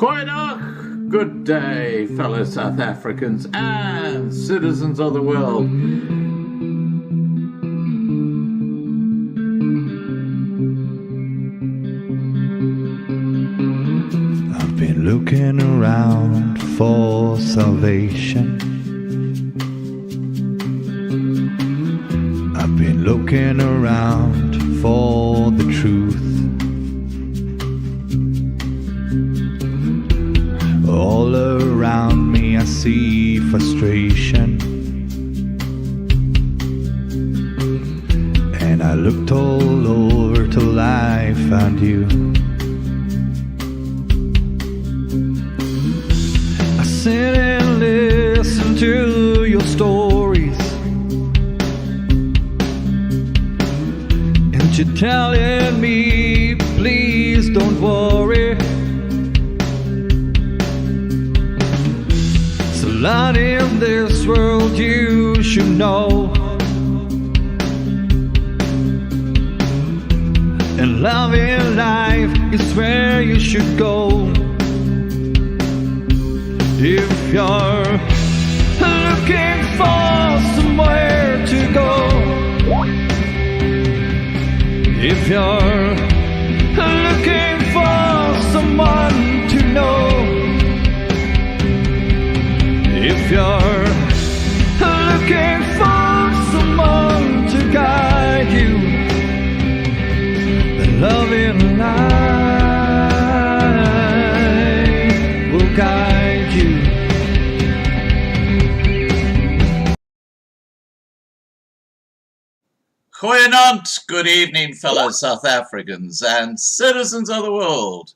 Goeiedag, good day, fellow South Africans and citizens of the world. I've been looking around for salvation. I've been looking around for the truth. All around me I see frustration, and I looked all over till I found you. I sit and listen to your stories, and you're telling me, please don't worry. Lot in this world you should know, and love in life is where you should go. If you're looking for somewhere to go, if you're looking for someone to know, if you're looking for someone to guide you, then love in life will guide you. Goeienaand, good evening, fellow South Africans and citizens of the world,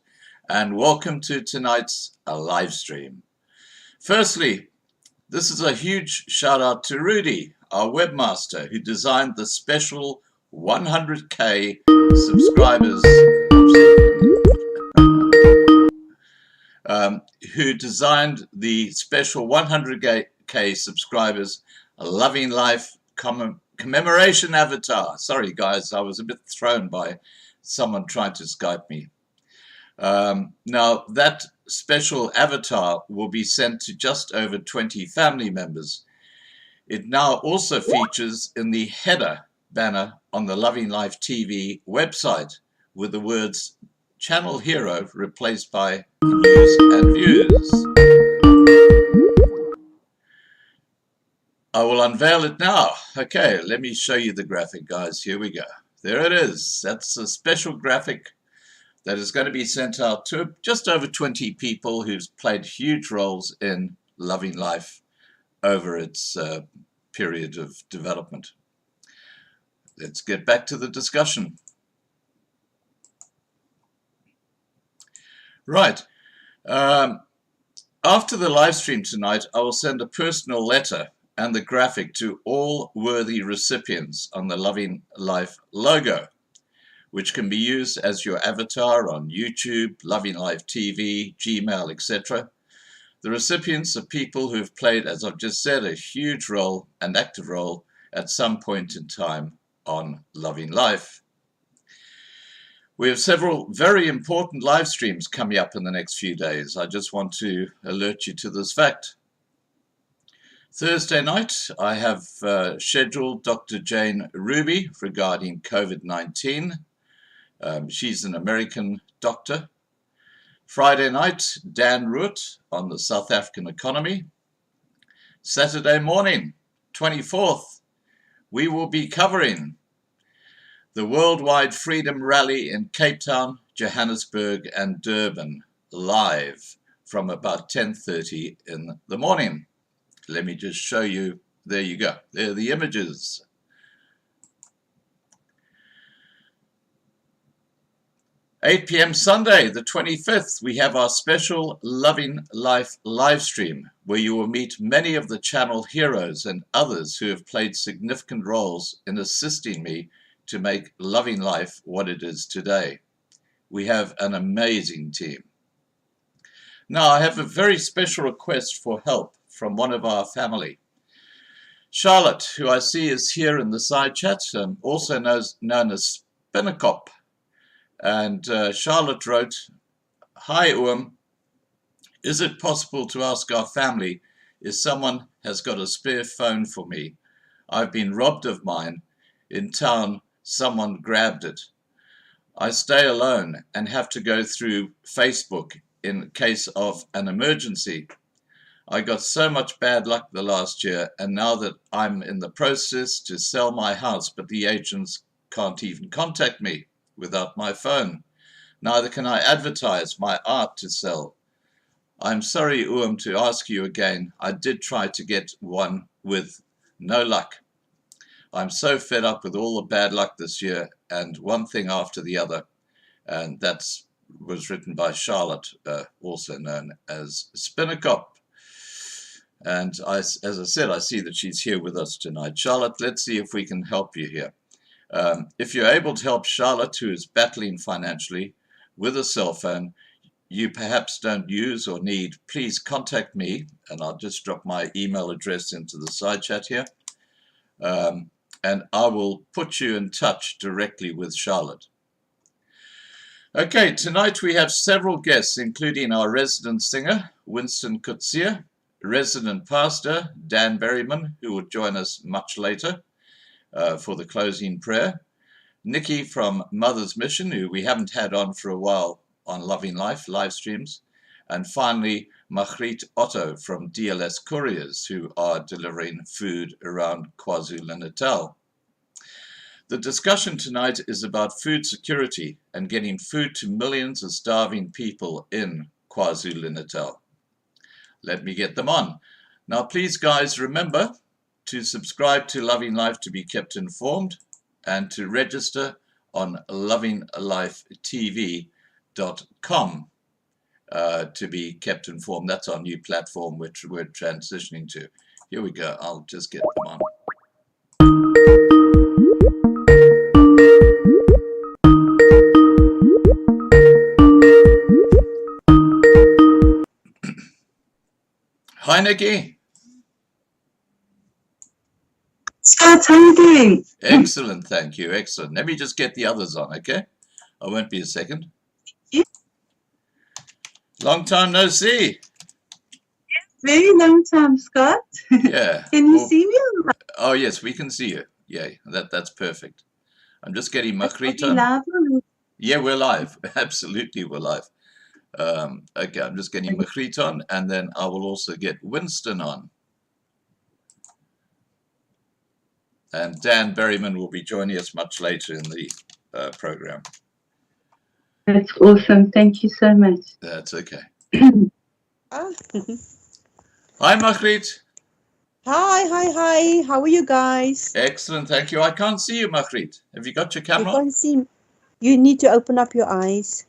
and welcome to tonight's live stream. Firstly, this is a huge shout out to Rudy, our webmaster, who designed the special 100k subscribers, who designed the special 100k subscribers Loving Life commemoration avatar. Sorry guys, I was a bit thrown by someone trying to Skype me. Now that special avatar will be sent to just over 20 family members. It now also features in the header banner on the Loving Life TV website with the words Channel Hero replaced by News and Views. I will unveil it now. Okay, let me show you the graphic, guys. Here we go. There it is. That's a special graphic that is going to be sent out to just over 20 people who've played huge roles in Loving Life over its period of development. Let's get back to the discussion. Right. After the live stream tonight, I will send a personal letter and the graphic to all worthy recipients on the Loving Life logo, which can be used as your avatar on YouTube, Loving Life TV, Gmail, etc. The recipients are people who have played, as I've just said, a huge role, an active role, at some point in time on Loving Life. We have several very important live streams coming up in the next few days. I just want to alert you to this fact. Thursday night, I have scheduled Dr. Jane Ruby regarding COVID-19. She's an American doctor. Friday night, Dan Root on the South African economy. Saturday morning, 24th, we will be covering the Worldwide Freedom Rally in Cape Town, Johannesburg and Durban live from about 10:30 in the morning. Let me just show you. There you go. There are the images. (8 p.m. Sunday, the 25th, we have our special Loving Life live stream, where you will meet many of the channel heroes and others who have played significant roles in assisting me to make Loving Life what it is today. We have an amazing team. Now, I have a very special request for help from one of our family. Charlotte, who I see is here in the side chat, also known as Spinnekop. And Charlotte wrote, "Hi Oom, Is it possible to ask our family if someone has got a spare phone for me? I've been robbed of mine. In town, someone grabbed it. I stay alone and have to go through Facebook in case of an emergency. I got so much bad luck the last year, and now that I'm in the process to sell my house, but the agents can't even contact me without my phone. Neither can I advertise my art to sell. I'm sorry, to ask you again. I did try to get one with no luck. I'm so fed up with all the bad luck this year, and one thing after the other. And that was written by Charlotte, also known as Spinnerkop. And as I said, I see that she's here with us tonight. Charlotte, let's see if we can help you here. If you're able to help Charlotte, who is battling financially with a cell phone you perhaps don't use or need, please contact me, and I'll just drop my email address into the side chat here. And I will put you in touch directly with Charlotte. Okay, tonight we have several guests, including our resident singer, Winston Coetzee, resident pastor, Dan Berryman, who will join us much later for the closing prayer, Nikki from Mother's Mission, who we haven't had on for a while on Loving Life live streams, and finally Margriet Otto from DLS Couriers, who are delivering food around KwaZulu Natal. The discussion tonight is about food security and getting food to millions of starving people in KwaZulu Natal. Let me get them on. Now please guys, remember to subscribe to Loving Life to be kept informed, and to register on lovinglifetv.com to be kept informed. That's our new platform which we're transitioning to. Here we go. I'll just get them on. Hi, Nikki. Scott, how are you doing? Excellent, thank you. Excellent. Let me just get the others on, okay? I won't be a second. Yeah. Long time no see. Very long time, Scott. Yeah. Can you see me? Oh, yes, we can see you. Yeah, that's perfect. I'm just getting Margriet on. Live? Yeah, we're live. Absolutely, we're live. Okay, I'm just getting Margriet on, and then I will also get Winston on. And Dan Berryman will be joining us much later in the program. That's awesome. Thank you so much. That's okay. Ah. Hi, Margriet. Hi. How are you guys? Excellent, thank you. I can't see you, Margriet. Have you got your You camera? can't see me. You need to open up your eyes.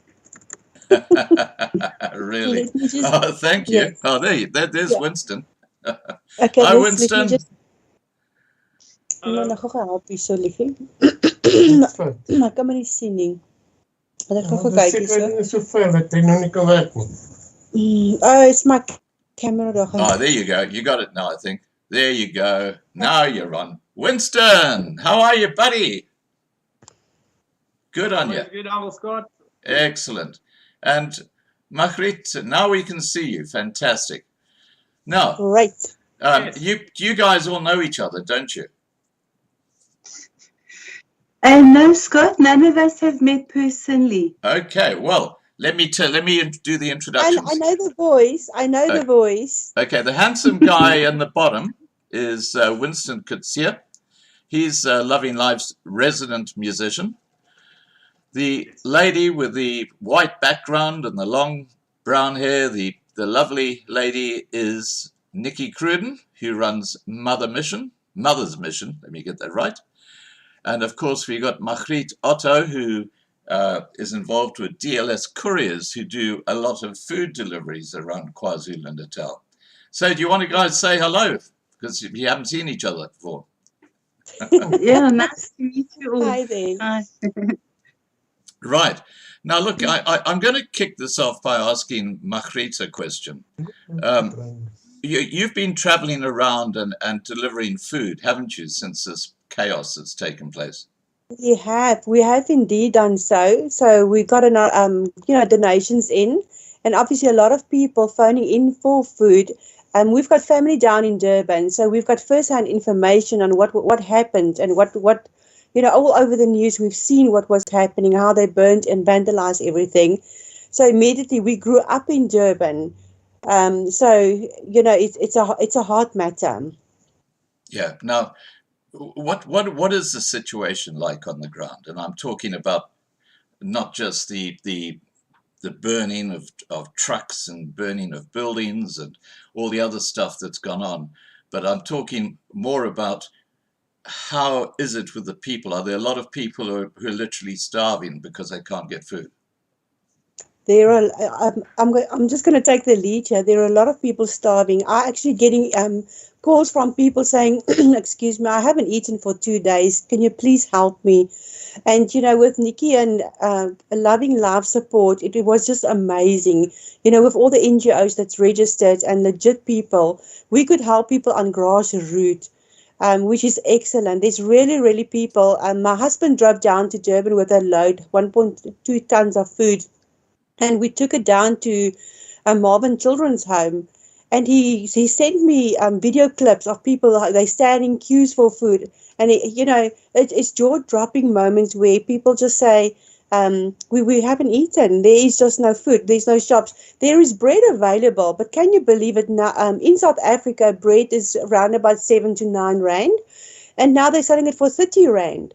Really? Let me just, Oh, thank you. yes. Oh, there's Yeah. Winston. Okay, Hi, let me Winston. just... Nou gou help hier so liefie. Maar kan maar nie sien nie. Maar ek kan gou kyk hier so. Dit is so ver dat hy nog nie kan werk nie. Oh, it's my camera daar gaan. Oh, there you go. You got it now, I think. There you go. Now you're on. Winston, how are you, buddy? Good on you. Good, Uncle Scott. Excellent. And Margriet, now we can see you. Fantastic. Now, Great. Yes. you guys all know each other, don't you? No, Scott, none of us have met personally. Okay, well, let me do the I introductions. know the voice. I know the voice. Okay, the handsome guy in the bottom is Winston Coetzee. He's Loving Life's resident musician. The lady with the white background and the long brown hair, the lovely lady, is Nikki Cruden, who runs Mother's Mission. Let me get that right. And of course, we got Margriet Otto, who is involved with DLS Couriers, who do a lot of food deliveries around KwaZulu Natal. So do you want to guys say hello? Because we haven't seen each other before. Yeah, nice to meet you all. Hi there. Hi. Right. Now, look, I'm going to kick this off by asking Margriet a question. You've been traveling around and delivering food, haven't you, since this chaos has taken place? We have indeed done so. So we got donations in, and obviously a lot of people phoning in for food. We've got family down in Durban, so we've got first-hand information on what happened and what all over the news. We've seen what was happening, how they burnt and vandalized everything. So immediately we grew up in Durban. So it's a hard matter. Yeah. Now, what is the situation like on the ground? And I'm talking about not just the burning of trucks and burning of buildings and all the other stuff that's gone on, but I'm talking more about how is it with the people? Are there a lot of people who are literally starving because they can't get food? There are. I'm just going to take the lead here. There are a lot of people starving. I'm actually getting calls from people saying, "Excuse me, I haven't eaten for 2 days. Can you please help me?" And with Nikki and Loving Life Support, it was just amazing. With all the NGOs that's registered and legit people, we could help people on grassroots. Which is excellent. There's really, really people. My husband drove down to Durban with a load, 1.2 tons of food, and we took it down to Marvin Children's Home. And he sent me video clips of people, they stand in queues for food. And, it's jaw-dropping moments where people just say, we haven't eaten. There is just no food. There's no shops. There is bread available, but can you believe it now? In South Africa, bread is around about 7 to 9 rand, and now they're selling it for 30 rand.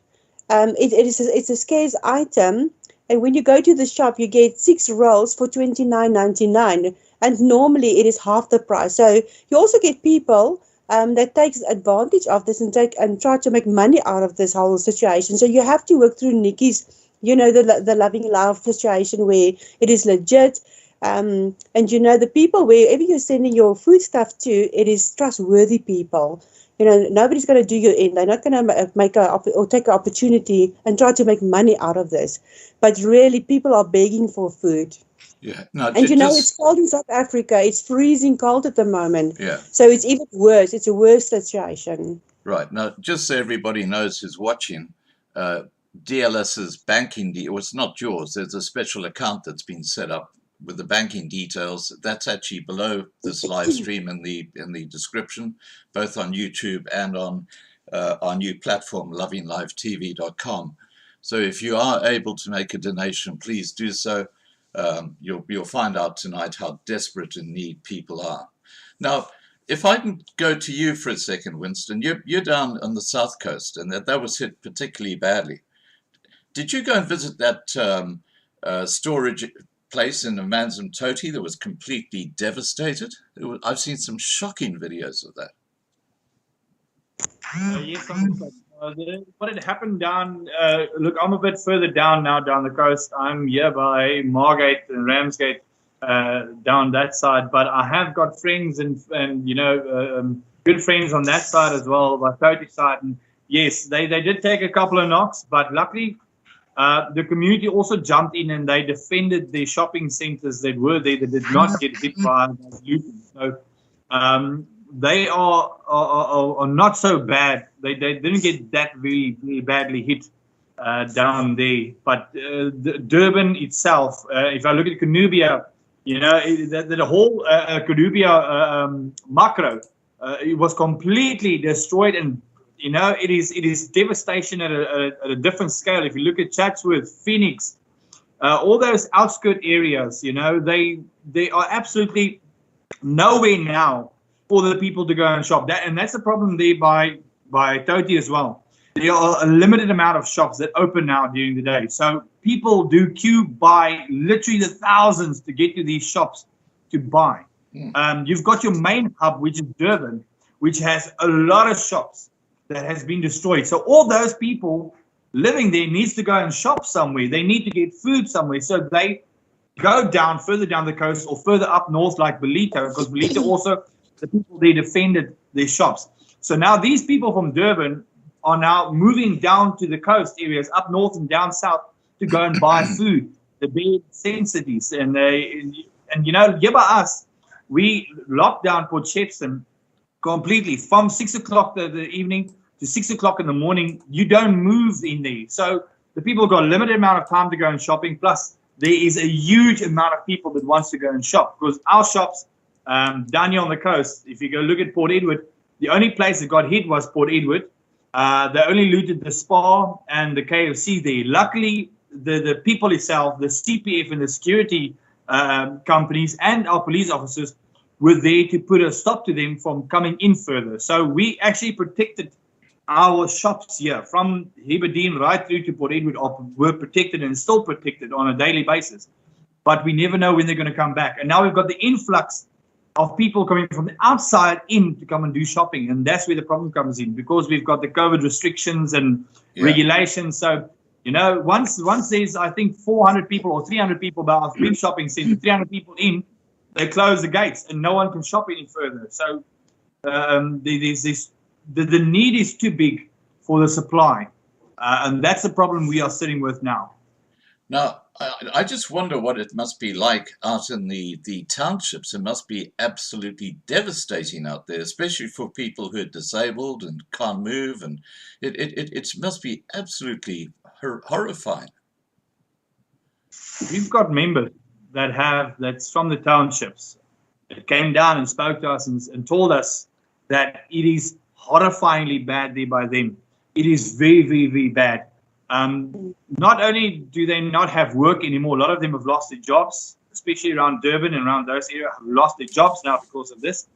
It's a scarce item, and when you go to the shop, you get 6 rolls for 29.99, and normally it is half the price. So you also get people that takes advantage of this and try to make money out of this whole situation. So you have to work through Nikki's, the Loving Life situation where it is legit. And the people, wherever you're sending your food stuff to, it is trustworthy people. Nobody's going to do you in. They're not going to take an opportunity and try to make money out of this. But really, people are begging for food. Yeah. No, and it's cold in South Africa. It's freezing cold at the moment. Yeah. So it's even worse. It's a worse situation. Right. Now, just so everybody knows who's watching, DLS's banking deal, it's not yours. There's a special account that's been set up with the banking details. That's actually below this live stream in the description, both on YouTube and on our new platform, lovinglivetv.com. So if you are able to make a donation, please do so. You'll find out tonight how desperate in need people are. Now, if I can go to you for a second, Winston, you're down on the south coast, and that was hit particularly badly. Did you go and visit that storage place in Amanzimtoti that was completely devastated? I've seen some shocking videos of that. Yes, what had happened down, look, I'm a bit further down now, down the coast. I'm here by Margate and Ramsgate, down that side, but I have got friends and good friends on that side as well, by Toti side, and yes, they did take a couple of knocks, but luckily the community also jumped in and they defended the shopping centers that were there that did not get hit by looting. So they are not so bad. They didn't get that very, very badly hit down there. But Durban itself, if I look at Kunubia, the whole Kunubia macro, it was completely destroyed, and it is devastation at a different scale. If you look at Chatsworth, Phoenix, all those outskirt areas, they are absolutely nowhere now for the people to go and shop. And that's the problem there by Toti as well. There are a limited amount of shops that open now during the day. So people do queue by literally the thousands to get to these shops to buy. You've got your main hub, which is Durban, which has a lot of shops that has been destroyed. So all those people living there needs to go and shop somewhere. They need to get food somewhere. So they go down further down the coast or further up north like Belito, because Belito also, the people there defended their shops. So now these people from Durban are now moving down to the coast areas up north and down south to go and buy food, the big sensities. And here by us, we locked down Port Shepstone completely from 6 o'clock the evening to 6 o'clock in the morning. You don't move in there. So the people got a limited amount of time to go and shopping. Plus, there is a huge amount of people that wants to go and shop, because our shops down here on the coast, if you go look at Port Edward, the only place that got hit was Port Edward. They only looted the Spa and the KFC there. Luckily, the people itself, the CPF and the security companies and our police officers were there to put a stop to them from coming in further. So we actually protected our shops here from Heberdean right through to Port Edward were protected and still protected on a daily basis. But we never know when they're going to come back. And now we've got the influx of people coming from the outside in to come and do shopping. And that's where the problem comes in, because we've got the COVID restrictions and regulations. So, you know, once there's, I think, 400 people or 300 people about a big shopping center, 300 people in, they close the gates and no one can shop any further. So there's this, the need is too big for the supply. And that's the problem we are sitting with now. Now, I just wonder what it must be like out in the townships. It must be absolutely devastating out there, especially for people who are disabled and can't move. And it must be absolutely horrifying. We've got members that's from the townships that came down and spoke to us and told us that it is horrifyingly bad there by them. It is very, very, very bad. Not only do they not have work anymore, a lot of them have lost their jobs, especially around Durban and around those areas, have lost their jobs now because of this,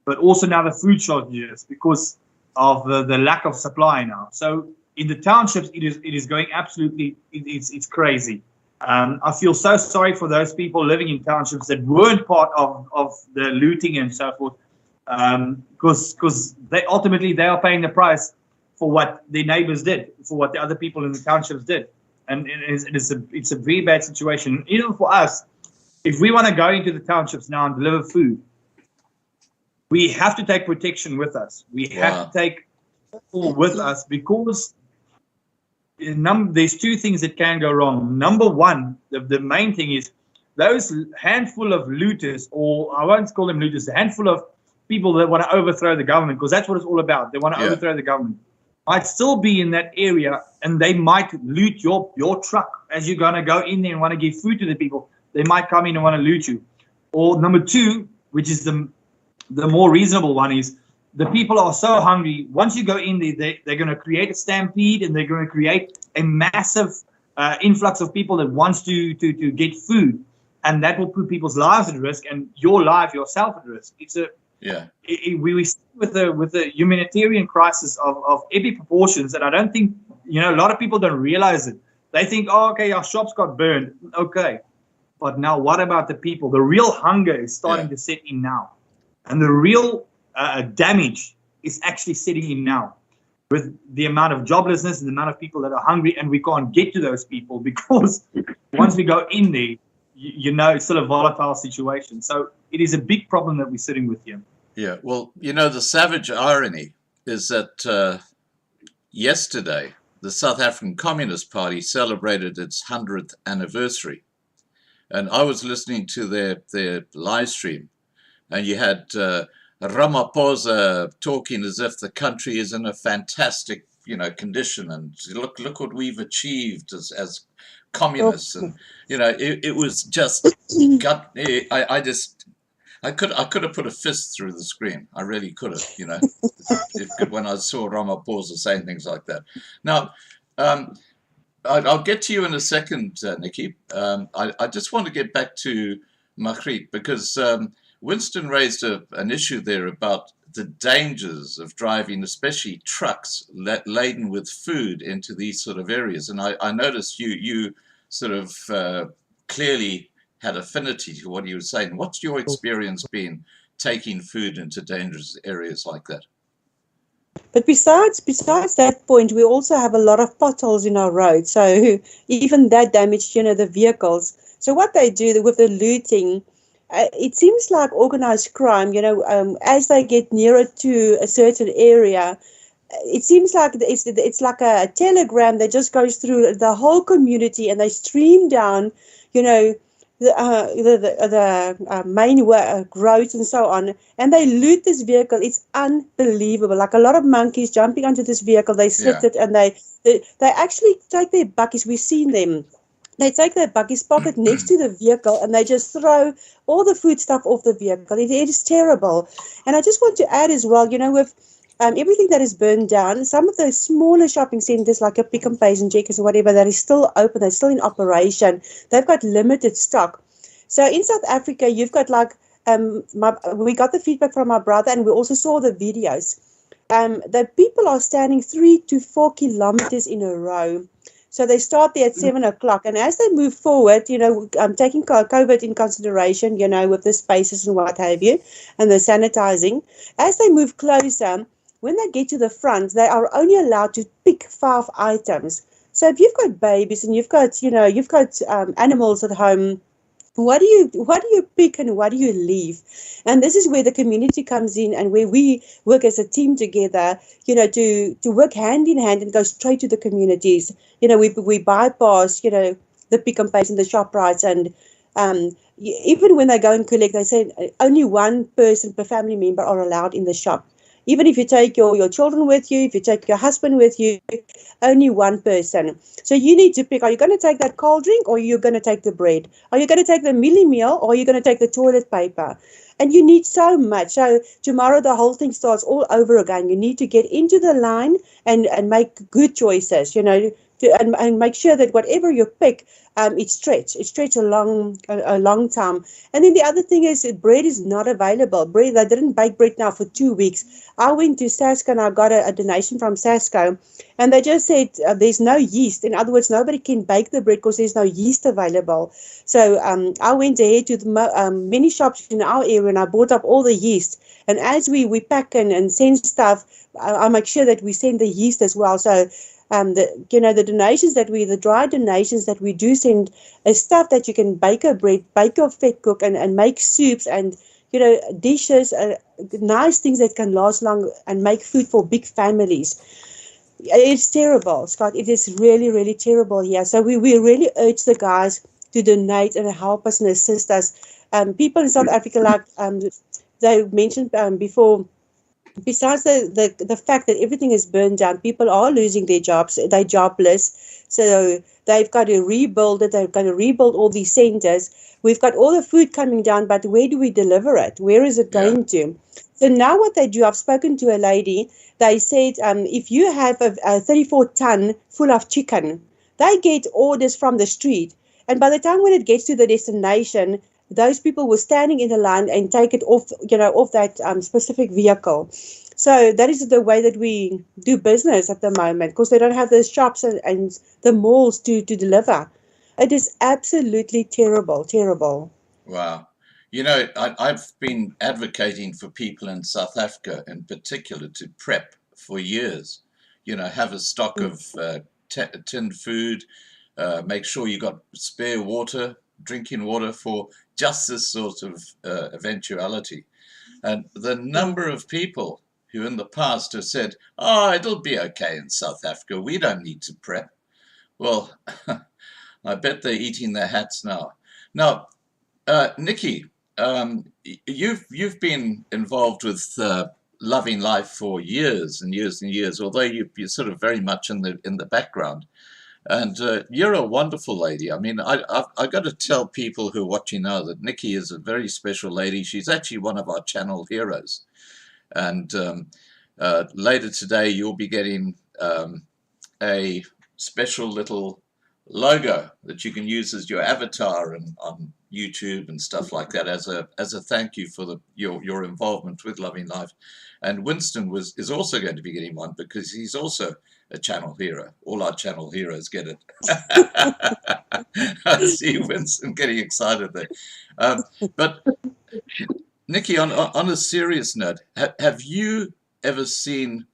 but also now the food shortages because of the lack of supply now. So in the townships, it is going absolutely, it's crazy. I feel so sorry for those people living in townships that weren't part of the looting and so forth, because they ultimately are paying the price for what their neighbors did, for what the other people in the townships did. And it's a very bad situation. Even for us, if we want to go into the townships now and deliver food, we have to take protection with us. We have to take people with us, because there's two things that can go wrong. Number one, the main thing is those handful of looters, or I won't call them looters, a handful of people that want to overthrow the government, because that's what it's all about. They want to overthrow the government. Might still be in that area, and they might loot your truck as you're going to go in there and want to give food to the people. They might come in and want to loot you. Or number two, which is the more reasonable one, is the people are so hungry. Once you go in there, they're going to create a stampede, and they're going to create a massive influx of people that wants to get food, and that will put people's lives at risk and your life yourself at risk. It's a we see with the humanitarian crisis of epic proportions, and I don't think, a lot of people don't realize it. They think, oh, okay, our shops got burned. Okay. But now what about the people? The real hunger is starting to set in now. And the real damage is actually setting in now, with the amount of joblessness and the amount of people that are hungry, and we can't get to those people because once we go in there, it's still a volatile situation. So it is a big problem that we're sitting with here. Yeah, well, the savage irony is that yesterday, the South African Communist Party celebrated its 100th anniversary. And I was listening to their live stream, and you had Ramaphosa talking as if the country is in a fantastic, condition, and look what we've achieved as communists, and it was just I could have put a fist through the screen. I really could have, when I saw Ramaphosa saying things like that. Now, I'll get to you in a second, Nikki. I just want to get back to Margriet, because Winston raised an issue there about the dangers of driving, especially trucks laden with food into these sort of areas. And I noticed you sort of clearly had affinity to what he was saying. What's your experience been taking food into dangerous areas like that? But besides that point, we also have a lot of potholes in our roads. So even that damaged, the vehicles. So what they do with the looting, it seems like organized crime, as they get nearer to a certain area, it seems like it's like a telegram that just goes through the whole community, and they stream down, the main roads and so on, and they loot this vehicle. It's unbelievable. Like a lot of monkeys jumping onto this vehicle, they sit it, and they actually take their buckies. We've seen them They take their buggy's pocket next to the vehicle and they just throw all the food stuff off the vehicle. It is terrible. And I just want to add as well, with everything that is burned down, some of those smaller shopping centers like a Pick n Pays and Checkers or whatever that is still open, they're still in operation, they've got limited stock. So in South Africa, you've got we got the feedback from my brother and we also saw the videos. The people are standing 3 to 4 kilometers in a row. So they start there at 7 o'clock. And as they move forward, taking COVID in consideration, with the spaces and what have you, and the sanitizing, as they move closer, when they get to the front, they are only allowed to pick 5 items. So if you've got babies and you've got animals at home, what do you pick and what do you leave? And this is where the community comes in and where we work as a team together, to work hand in hand and go straight to the communities. We bypass, the Pick n Pays and the ShopRites, and even when they go and collect, they say only one person per family member are allowed in the shop. Even if you take your children with you, if you take your husband with you, only one person. So you need to pick, are you going to take that cold drink or are you going to take the bread? Are you going to take the mealie meal or are you going to take the toilet paper? And you need so much. So tomorrow the whole thing starts all over again. You need to get into the line and make good choices, and make sure that whatever you pick, it stretch a long time. And then the other thing is that bread is not available. Bread, they didn't bake bread now for 2 weeks. I went to Sasco and I got a donation from Sasco, and they just said there's no yeast. In other words, nobody can bake the bread because there's no yeast available. So I went ahead to many shops in our area and I bought up all the yeast. And as we pack and send stuff, I make sure that we send the yeast as well. So the donations the dry donations that we do send is stuff that you can bake a bread, bake your fat cook and make soups and, dishes, nice things that can last long and make food for big families. It's terrible, Scott. It is really, really terrible here. So we really urge the guys to donate and help us and assist us. People in South Africa, like they mentioned before, besides the fact that everything is burned down, people are losing their jobs. They're jobless. So they've got to rebuild it. They've got to rebuild all these centers. We've got all the food coming down, but where do we deliver it? Where is it going to? So now what they do, I've spoken to a lady. They said if you have a 34-ton full of chicken, they get orders from the street. And by the time when it gets to the destination, those people were standing in the line and take it off, off that specific vehicle. So that is the way that we do business at the moment, because they don't have the shops and the malls to deliver. It is absolutely terrible, terrible. Wow. I've been advocating for people in South Africa in particular to prep for years. Have a stock of tinned food, make sure you got spare water, drinking water for just this sort of eventuality. And the number of people who in the past have said, it'll be okay in South Africa, we don't need to prep. Well, I bet they're eating their hats now. Now, Nikki, you've been involved with Loving Life for years and years and years, although you're sort of very much in the background. And you're a wonderful lady. I mean, I've got to tell people who are watching now that Nikki is a very special lady. She's actually one of our channel heroes. And later today, you'll be getting a special little logo that you can use as your avatar on YouTube and stuff like that as a thank you for your involvement with Loving Life. And Winston is also going to be getting one because he's also a channel hero. All our channel heroes get it. I see Winston getting excited there. But Nikki, on a serious note, have you ever seen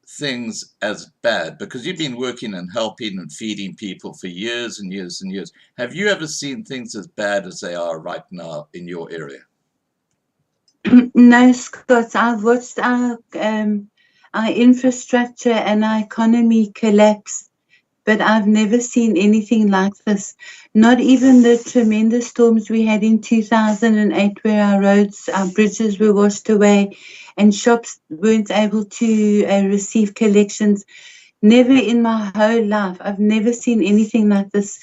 things as bad? Because you've been working and helping and feeding people for years and years and years. Have you ever seen things as bad as they are right now in your area? No, Scott. I've watched our infrastructure and our economy collapse, but I've never seen anything like this. Not even the tremendous storms we had in 2008 where our roads, our bridges were washed away and shops weren't able to receive collections. Never in my whole life. I've never seen anything like this.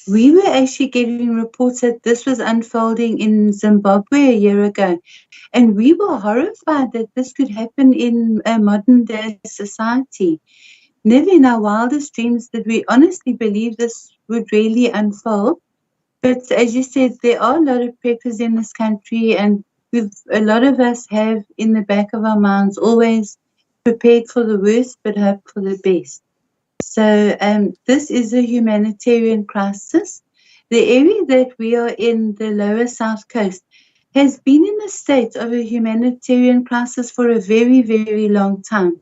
We were actually getting reports that this was unfolding in Zimbabwe a year ago. And we were horrified that this could happen in a modern day society. Never in our wildest dreams did we honestly believe this would really unfold. But as you said, there are a lot of preppers in this country, and a lot of us have in the back of our minds always prepared for the worst but hope for the best. So this is a humanitarian crisis. The area that we are in, the lower south coast, has been in a state of a humanitarian crisis for a very, very long time.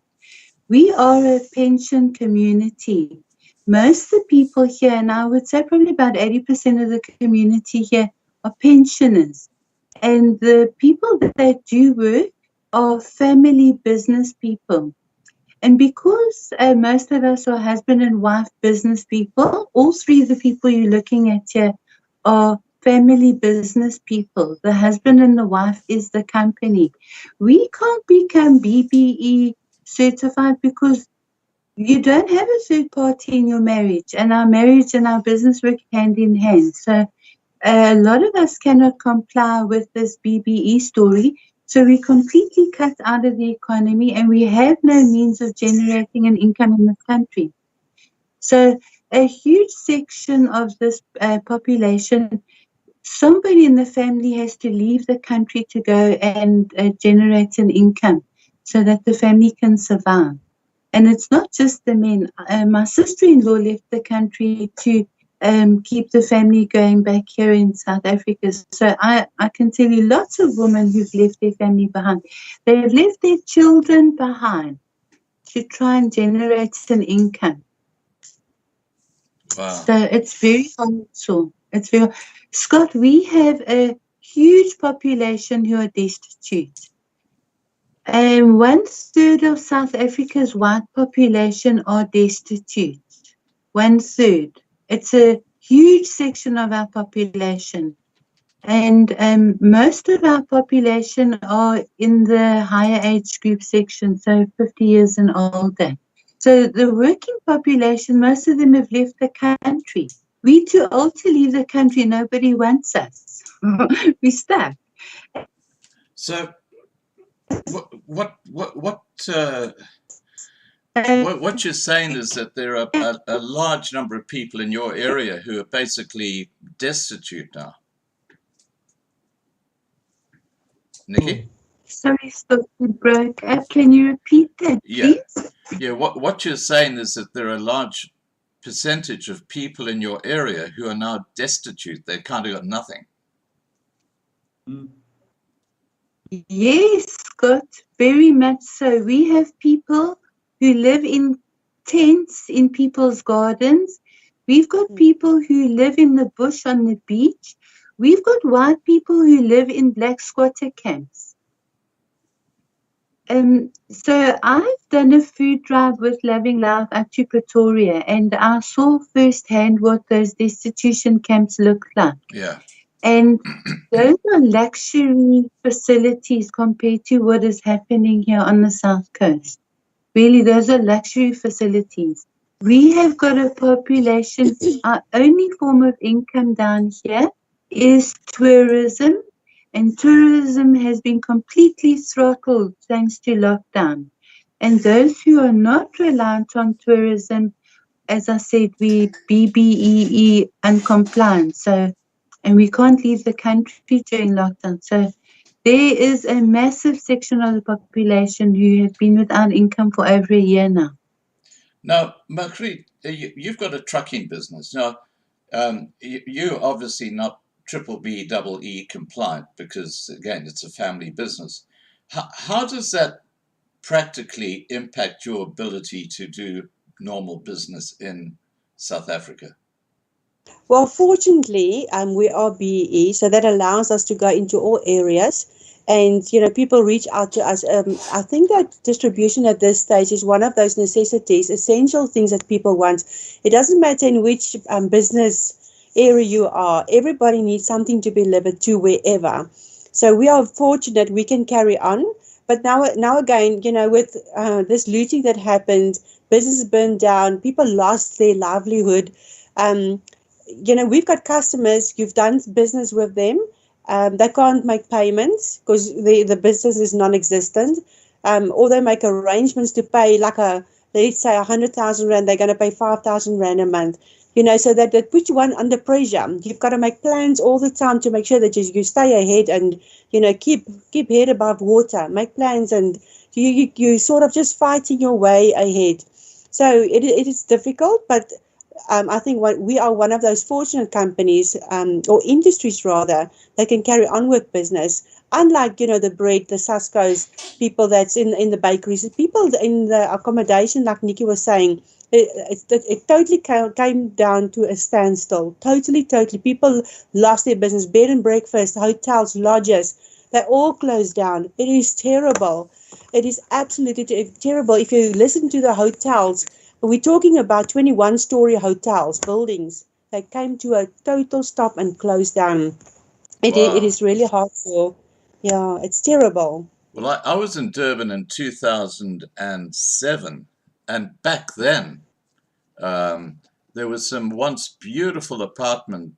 We are a pension community. Most of the people here, and I would say probably about 80% of the community here, are pensioners. And the people that do work are family business people. And because most of us are husband and wife business people, all three of the people you're looking at here are family business people. The husband and the wife is the company. We can't become BBE certified because you don't have a third party in your marriage, and our marriage and our business work hand in hand. So a lot of us cannot comply with this BBE story. So we completely cut out of the economy, and we have no means of generating an income in this country. So a huge section of this population, somebody in the family has to leave the country to go and generate an income so that the family can survive. And it's not just the men. My sister-in-law left the country to keep the family going back here in South Africa. So I can tell you lots of women who've left their family behind. They've left their children behind to try and generate an income. Wow. So it's very hard. It's very Scott, we have a huge population who are destitute. 1/3 of South Africa's white population are destitute. 1/3. It's a huge section of our population. And most of our population are in the higher age group section, so 50 years and older. So the working population, most of them have left the country. We're too old to leave the country. Nobody wants us. We're stuck. So what you're saying is that there are a large number of people in your area who are basically destitute now. Nikki? Sorry, Scott, you broke up. Can you repeat that, please? Yeah. What you're saying is that there are a large percentage of people in your area who are now destitute. They kind of got nothing. Yes, Scott, very much so. We have people who live in tents in people's gardens. We've got people who live in the bush on the beach. We've got white people who live in black squatter camps. So I've done a food drive with Loving Life up to Pretoria, and I saw firsthand what those destitution camps look like. Yeah. And those are luxury facilities compared to what is happening here on the South Coast. Really, those are luxury facilities. We have got a population, our only form of income down here is tourism, and tourism has been completely throttled thanks to lockdown. And those who are not reliant on tourism, as I said, we BBEE uncompliant. So, and we can't leave the country during lockdown. So there is a massive section of the population who have been without income for over a year now. Now, Margriet, you've got a trucking business. Now, you're obviously not BBEE compliant because, again, it's a family business. How does that practically impact your ability to do normal business in South Africa? Well, fortunately, we are BEE, so that allows us to go into all areas. And, people reach out to us. I think that distribution at this stage is one of those necessities, essential things that people want. It doesn't matter in which business area you are. Everybody needs something to be delivered to wherever. So we are fortunate we can carry on. But now again, with this looting that happened, businesses burned down, people lost their livelihood. We've got customers, you've done business with them, they can't make payments because the business is non-existent, or they make arrangements to pay let's say 100,000 rand, they're going to pay 5,000 rand a month. So that puts one under pressure. You've got to make plans all the time to make sure that you stay ahead and, keep head above water, make plans, and you sort of just fighting your way ahead. So it is difficult, but I think we are one of those fortunate companies, or industries rather, that can carry on with business. Unlike, the bread, the Sasco's, people that's in the bakeries, people in the accommodation, like Nikki was saying, it totally came down to a standstill. Totally. People lost their business. Bed and breakfast, hotels, lodges, they all closed down. It is terrible. It is absolutely terrible. If you listen to the hotels, we're talking about 21-story hotels, buildings that came to a total stop and closed down. It is really hard for, it's terrible. Well, I was in Durban in 2007, and back then there was some once beautiful apartment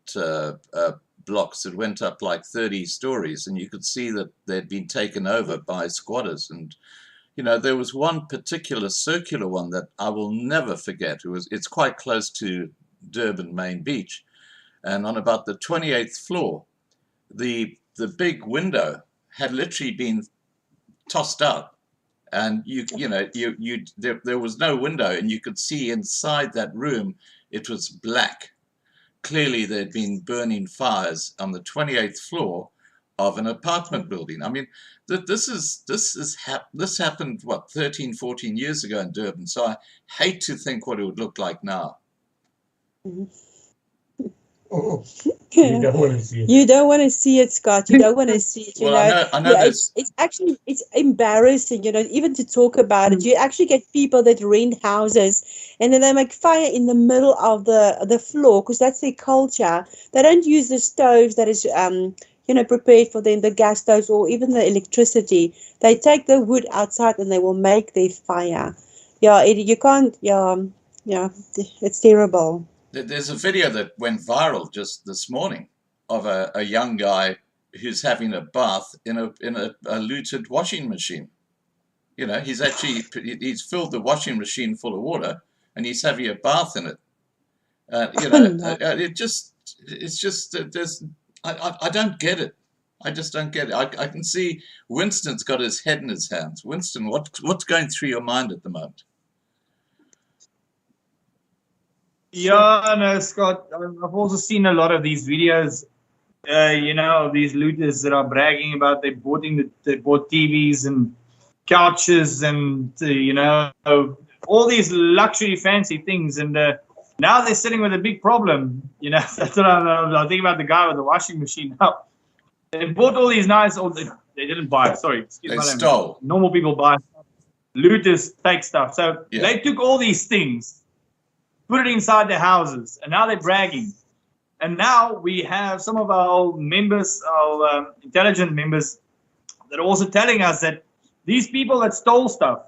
blocks that went up like 30 stories, and you could see that they'd been taken over by squatters. And there was one particular circular one that I will never forget. It's quite close to Durban Main Beach, and on about the 28th floor, the big window had literally been tossed out, and there was no window, and you could see inside that room it was black. Clearly there'd been burning fires on the 28th floor of an apartment building. I mean, this happened 13, 14 years ago in Durban. So I hate to think what it would look like now. You don't want to see it. You don't want to see it, Scott. You don't want to see it. I know this. It's embarrassing, even to talk about it. You actually get people that rent houses, and then they make fire in the middle of the floor because that's their culture. They don't use the stoves that is prepared for them, the gas stoves or even the electricity. They take the wood outside and they will make their fire. You can't. It's terrible. There's a video that went viral just this morning of a young guy who's having a bath in a looted washing machine. He's filled the washing machine full of water and he's having a bath in it. I don't get it. I just don't get it. I can see Winston's got his head in his hands. Winston, what's going through your mind at the moment? Yeah, no, Scott, I've also seen a lot of these videos, of these looters that are bragging about they bought TVs and couches and, all these luxury fancy things. And now they're sitting with a big problem. That's what I'm thinking about the guy with the washing machine. Now, they bought all these nice, they didn't buy, sorry, excuse they my language. stole. Normal people buy stuff. Looters take stuff. So Yeah. They took all these things, put it inside their houses, and now they're bragging. And now we have some of our members, our intelligent members, that are also telling us that these people that stole stuff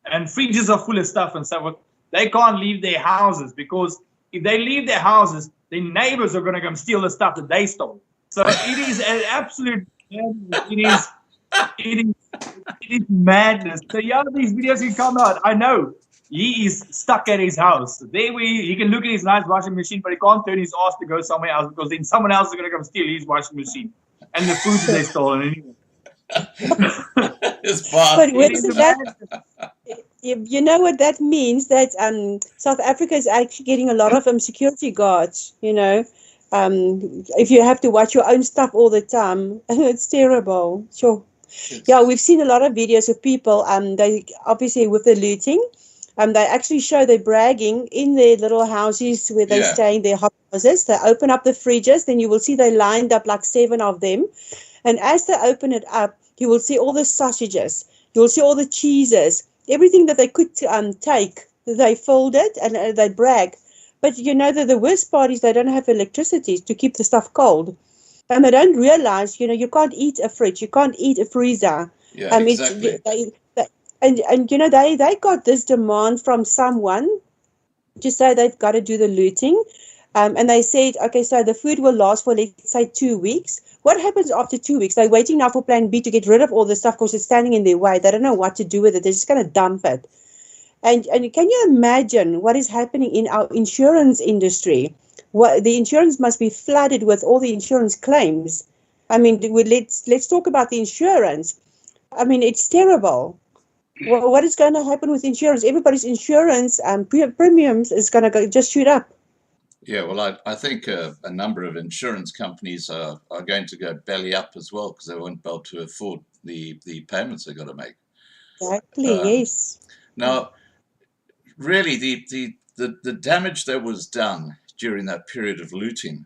and fridges are full of stuff and stuff, they can't leave their houses because if they leave their houses, their neighbors are going to come steal the stuff that they stole. So it is an absolute, it is madness. So these videos can come out. I know. He is stuck at his house. He can look at his nice washing machine, but he can't turn his ass to go somewhere else because then someone else is going to come steal his washing machine and the food they stole anyway. But you know what that means? That South Africa is actually getting a lot of security guards. If you have to watch your own stuff all the time, it's terrible. Sure. Yeah, we've seen a lot of videos of people. They obviously with the looting. They actually show they're bragging in their little houses where they stay in their hot houses. They open up the fridges, then you will see they lined up like 7 of them. And as they open it up, you will see all the sausages. You will see all the cheeses. Everything that they could take, they fold it and they brag. But the worst part is they don't have electricity to keep the stuff cold. And they don't realize, you can't eat a fridge, you can't eat a freezer. Yeah, exactly. And they got this demand from someone to say they've got to do the looting. And they said, okay, so the food will last for, let's say, 2 weeks. What happens after 2 weeks? They're waiting now for plan B to get rid of all the stuff because it's standing in their way. They don't know what to do with it. They're just going to dump it. And can you imagine what is happening in our insurance industry? The insurance must be flooded with all the insurance claims. I mean, let's talk about the insurance. I mean, it's terrible. Well, what is going to happen with insurance? Everybody's insurance premiums is going to just shoot up. Yeah, well, I think a number of insurance companies are going to go belly up as well because they won't be able to afford the payments they've got to make. Exactly, yes. Now, really, the damage that was done during that period of looting,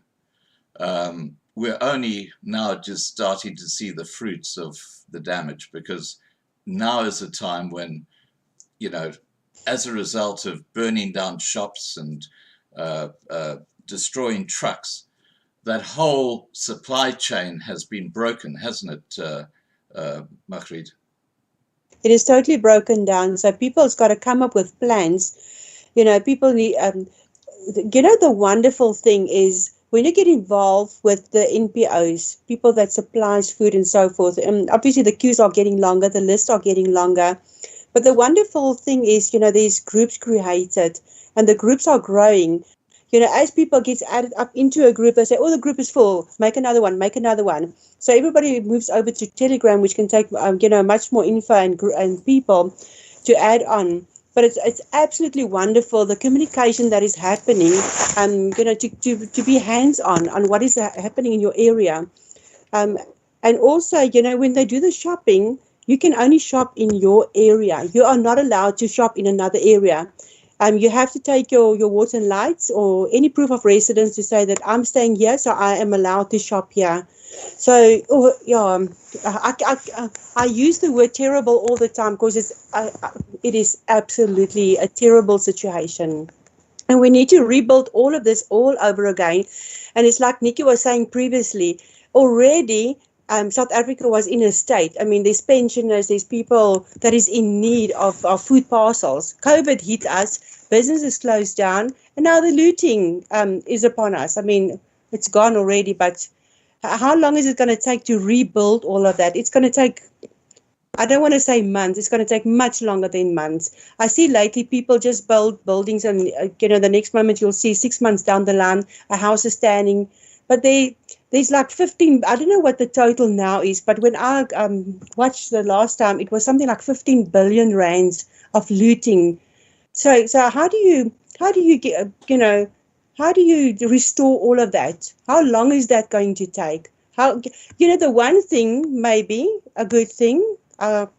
we're only now just starting to see the fruits of the damage, because now is a time when, as a result of burning down shops and destroying trucks, that whole supply chain has been broken, hasn't it, Margriet? It is totally broken down. So people's got to come up with plans. People need, the wonderful thing is when you get involved with the NPOs, people that supplies food and so forth, obviously the queues are getting longer, the lists are getting longer. But the wonderful thing is, there's groups created and the groups are growing. As people get added up into a group, they say, oh, the group is full, make another one, make another one. So everybody moves over to Telegram, which can take, much more info and people to add on. But it's absolutely wonderful, the communication that is happening, to be hands-on on what is happening in your area. And also, when they do the shopping, you can only shop in your area. You are not allowed to shop in another area. You have to take your water and lights or any proof of residence to say that I'm staying here, so I am allowed to shop here. So, I use the word terrible all the time because it is absolutely a terrible situation. And we need to rebuild all of this all over again. And it's like Nikki was saying previously, already South Africa was in a state. I mean, there's pensioners, there's people that is in need of food parcels. COVID hit us, businesses closed down, and now the looting is upon us. I mean, it's gone already, but how long is it going to take to rebuild all of that? It's going to take, I don't want to say months, it's going to take much longer than months. I see lately people just build buildings and, the next moment you'll see 6 months down the line, a house is standing. But there's like 15, I don't know what the total now is, but when I watched the last time, it was something like 15 billion rands of looting. So how do you get, how do you restore all of that? How long is that going to take? The one thing, maybe a good thing, how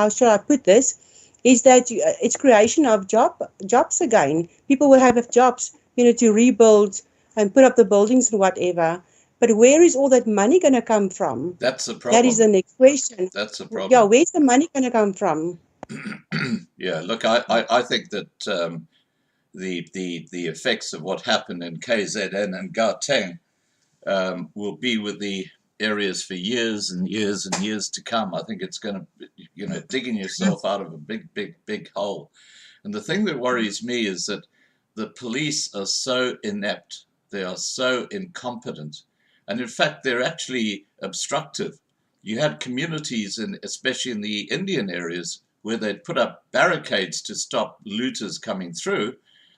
shall I put this, is that it's creation of jobs again. People will have jobs, to rebuild and put up the buildings and whatever. But where is all that money going to come from? That's the problem. That is the next question. That's the problem. Yeah, where's the money going to come from? Yeah, look, I think that the effects of what happened in KZN and Gauteng will be with the areas for years and years and years to come. I think it's going to, digging yourself out of a big hole. And the thing that worries me is that the police are so inept. They are so incompetent. And in fact, they're actually obstructive. You had communities, especially in the Indian areas, where they'd put up barricades to stop looters coming through.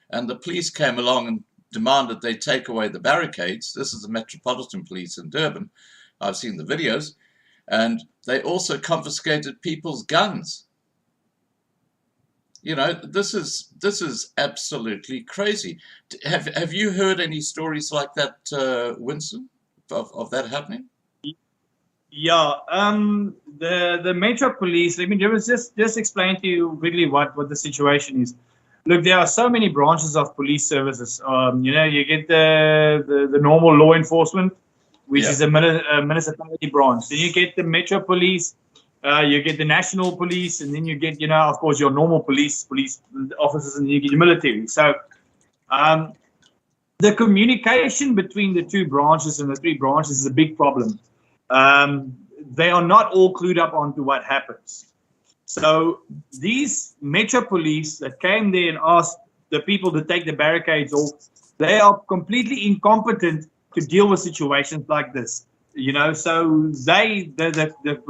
And the police came along and demanded they take away the barricades. This is the Metropolitan Police in Durban. I've seen the videos. And they also confiscated people's guns. This is absolutely crazy. Have you heard any stories like that, Winston, of that happening? Yeah, the Metro Police, let me just explain to you really what the situation is. Look, there are so many branches of police services. You get the normal law enforcement, which is a municipality branch. Then you get the Metro Police, you get the National Police, and then you get, of course, your normal police officers, and you get your military. So The communication between the two branches and the three branches is a big problem. They are not all clued up onto what happens. So these Metro Police that came there and asked the people to take the barricades off, they are completely incompetent to deal with situations like this. You know, so the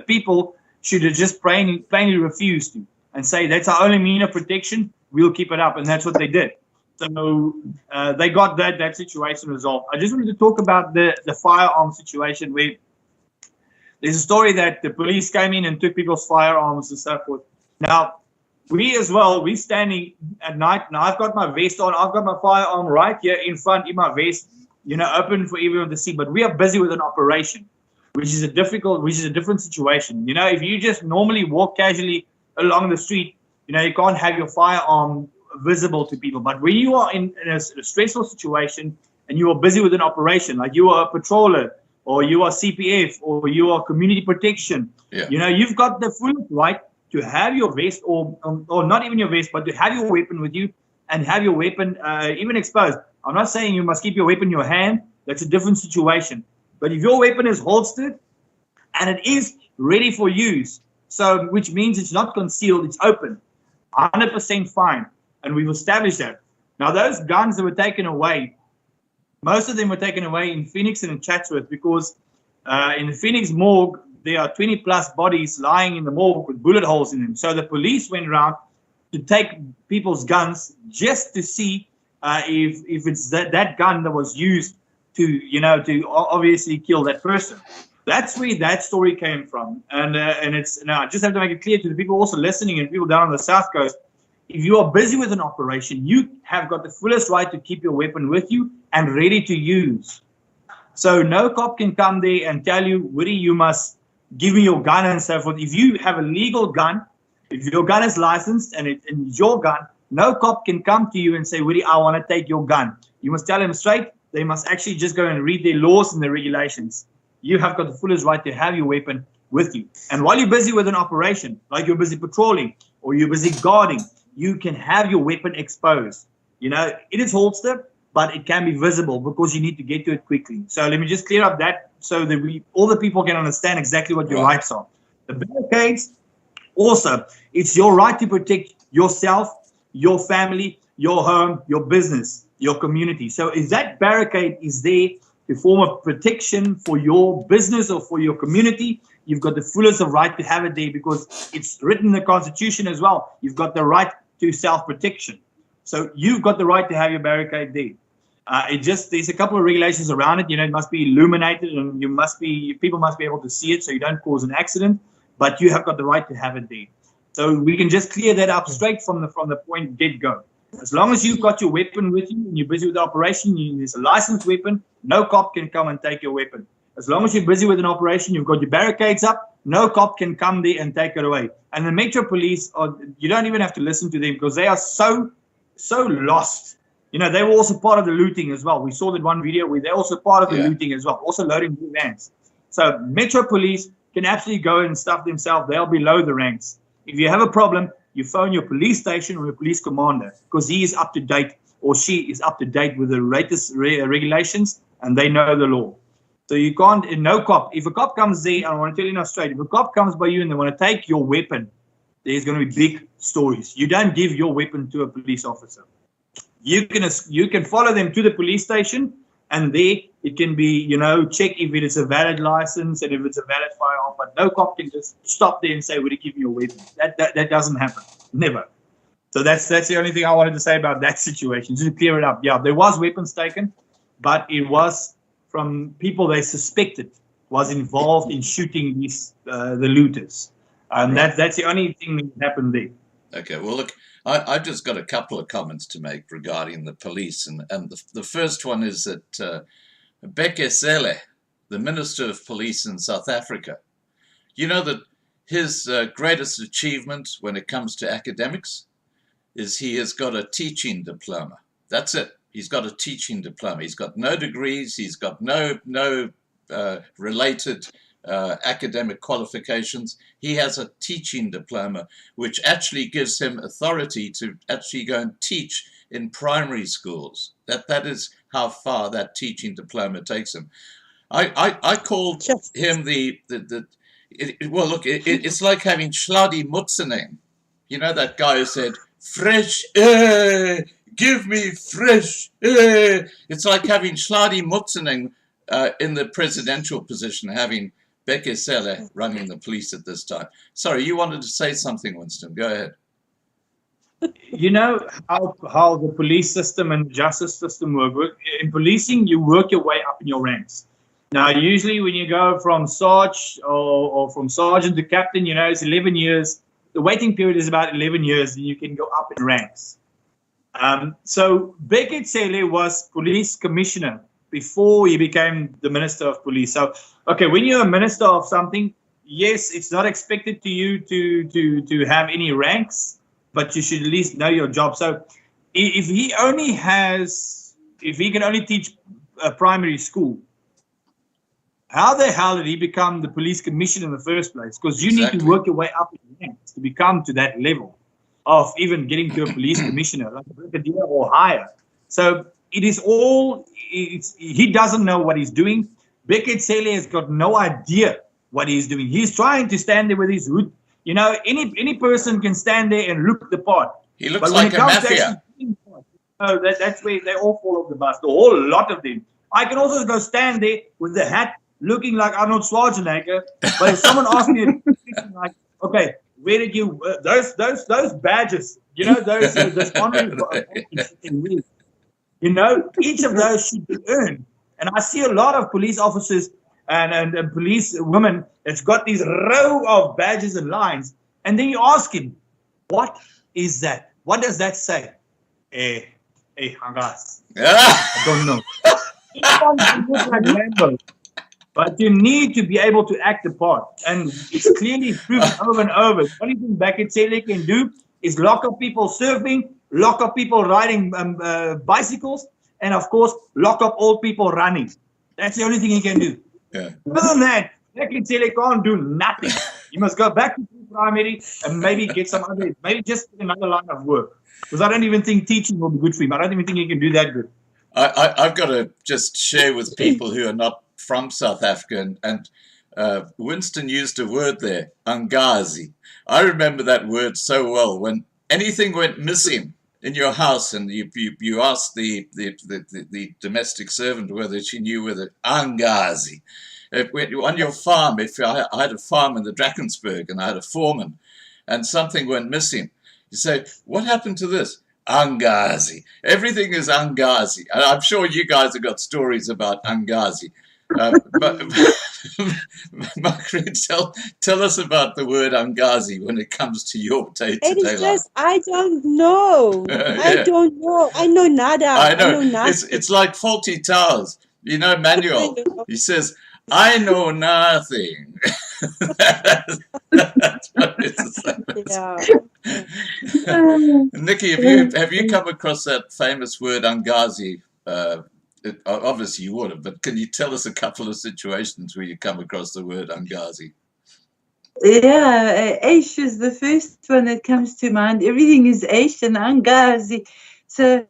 people should have just plainly refused to and say that's our only mean of protection. We'll keep it up, and that's what they did. So they got that situation resolved. I just wanted to talk about the firearm situation where there's a story that the police came in and took people's firearms and so forth. Now, we as well, we're standing at night. Now, I've got my vest on. I've got my firearm right here in front in my vest, you know, open for everyone to see. But we are busy with an operation, which is a different situation. You know, if you just normally walk casually along the street, you know, you can't have your firearm visible to people. But when you are in a stressful situation and you are busy with an operation, like you are a patroller, or you are CPF, or you are community protection, you know, you've got the full right to have your vest, or not even your vest, but to have your weapon with you and have your weapon even exposed. I'm not saying you must keep your weapon in your hand. That's a different situation. But if your weapon is holstered and it is ready for use, so which means it's not concealed, it's open, 100% fine. And we've established that. Now, those guns that were taken away, most of them were taken away in Phoenix and in Chatsworth because in the Phoenix morgue, there are 20 plus bodies lying in the morgue with bullet holes in them. So the police went around to take people's guns just to see if it's that gun that was used to, you know, to obviously kill that person. That's where that story came from. And it's, now I just have to make it clear to the people also listening and people down on the South Coast, if you are busy with an operation, you have got the fullest right to keep your weapon with you and ready to use. So no cop can come there and tell you, Woody, you must give me your gun and so forth. If you have a legal gun, if your gun is licensed and it's your gun, no cop can come to you and say, Woody, I want to take your gun. You must tell them straight. They must actually just go and read their laws and their regulations. You have got the fullest right to have your weapon with you. And while you're busy with an operation, like you're busy patrolling or you're busy guarding, you can have your weapon exposed. You know, it is holstered, but it can be visible because you need to get to it quickly. So let me just clear up that so that all the people can understand exactly what your rights are. The barricades, also, it's your right to protect yourself, your family, your home, your business, your community. So if that barricade is there to form a protection for your business or for your community, you've got the fullest of right to have it there because it's written in the Constitution as well. You've got the right to self-protection. So you've got the right to have your barricade there. There's a couple of regulations around it. You know, it must be illuminated and people must be able to see it so you don't cause an accident, but you have got the right to have it there. So we can just clear that up straight from the point get-go. As long as you've got your weapon with you and you're busy with the operation, it's a licensed weapon, no cop can come and take your weapon. As long as you're busy with an operation, you've got your barricades up, no cop can come there and take it away. And the Metro Police, you don't even have to listen to them because they are so lost. You know, they were also part of the looting as well. We saw that one video where they're also part of the looting as well, also loading blue vans. So Metro Police can absolutely go and stuff themselves. They'll below the ranks. If you have a problem, you phone your police station or your police commander because he is up to date or she is up to date with the latest regulations and they know the law. So you can't, no cop, if a cop comes there, and I want to tell you now straight, if a cop comes by you and they want to take your weapon, there's going to be big stories. You don't give your weapon to a police officer. You can follow them to the police station and there it can be, you know, check if it is a valid license and if it's a valid firearm, but no cop can just stop there and say, would you give me your weapon? That doesn't happen. Never. So that's the only thing I wanted to say about that situation, just to clear it up. Yeah, there was weapons taken, but it was from people they suspected was involved in shooting the looters. And that's the only thing that happened there. Okay, well, look, I've just got a couple of comments to make regarding the police. And the first one is that Bekesele, the Minister of Police in South Africa, you know that his greatest achievement when it comes to academics is he has got a teaching diploma. That's it. He's got a teaching diploma. He's got no degrees. He's got no related academic qualifications. He has a teaching diploma, which actually gives him authority to actually go and teach in primary schools. That is how far that teaching diploma takes him. I called him well, look, it's like having Schladi Mutzening. You know, that guy who said, fresh air, give me fresh air. It's like having Schladi Mutzening in the presidential position, having Bekesele running the police at this time. Sorry, you wanted to say something, Winston. Go ahead. You know how the police system and justice system work. In policing, you work your way up in your ranks. Now, usually when you go from Sarge or from sergeant to captain, you know, it's 11 years. The waiting period is about 11 years, and you can go up in ranks. So Bekesele was police commissioner before he became the minister of police. So, okay, when you're a minister of something, yes, it's not expected to you to have any ranks, but you should at least know your job. So if he can only teach a primary school, how the hell did he become the police commissioner in the first place? Because you need to work your way up in the ranks to become to that level of even getting to a police commissioner, like a brigadier or higher. So it is all, he doesn't know what he's doing. Bekesele has got no idea what he's doing. He's trying to stand there with his hood. You know, any person can stand there and look the part. He looks like a mafia. That's where they all fall off the bus, the whole lot of them. I can also go stand there with the hat looking like Arnold Schwarzenegger, but if someone asks me a question like, okay, where did you, those badges, you know, those honorary you know, each of those should be earned. And I see a lot of police officers and police women that's got these row of badges and lines, and then you ask him, what is that? What does that say? Hangas. I don't know. But you need to be able to act the part, and it's clearly proven over and over. The only thing Bekesele can do is lock up people surfing, lock up people riding bicycles, and of course, lock up old people running. That's the only thing he can do. Yeah. Other than that, Bekesele can't do nothing. You must go back to primary and maybe get some other, maybe just another line of work. Because I don't even think teaching will be good for him. I don't even think he can do that good. I've got to just share with people who are not from South Africa, and Winston used a word there, angazi. I remember that word so well. When anything went missing in your house and you asked the domestic servant whether she knew whether angazi. On your farm, if I had a farm in the Drakensberg and I had a foreman and something went missing, you say, what happened to this? Angazi. Everything is angazi. I'm sure you guys have got stories about angazi. But Margaret, tell us about the word angazi when it comes to your day-to-day life. Just, I don't know. Yeah. I don't know. I know nada. I know. nothing. It's like Faulty Towers. You know, Manuel, he says, I know nothing. That's what it's like. Yeah. Nikki, have you come across that famous word angazi? Obviously you would have, but can you tell us a couple of situations where you come across the word angazi? Yeah, Aish is the first one that comes to mind. Everything is Aish and angazi. So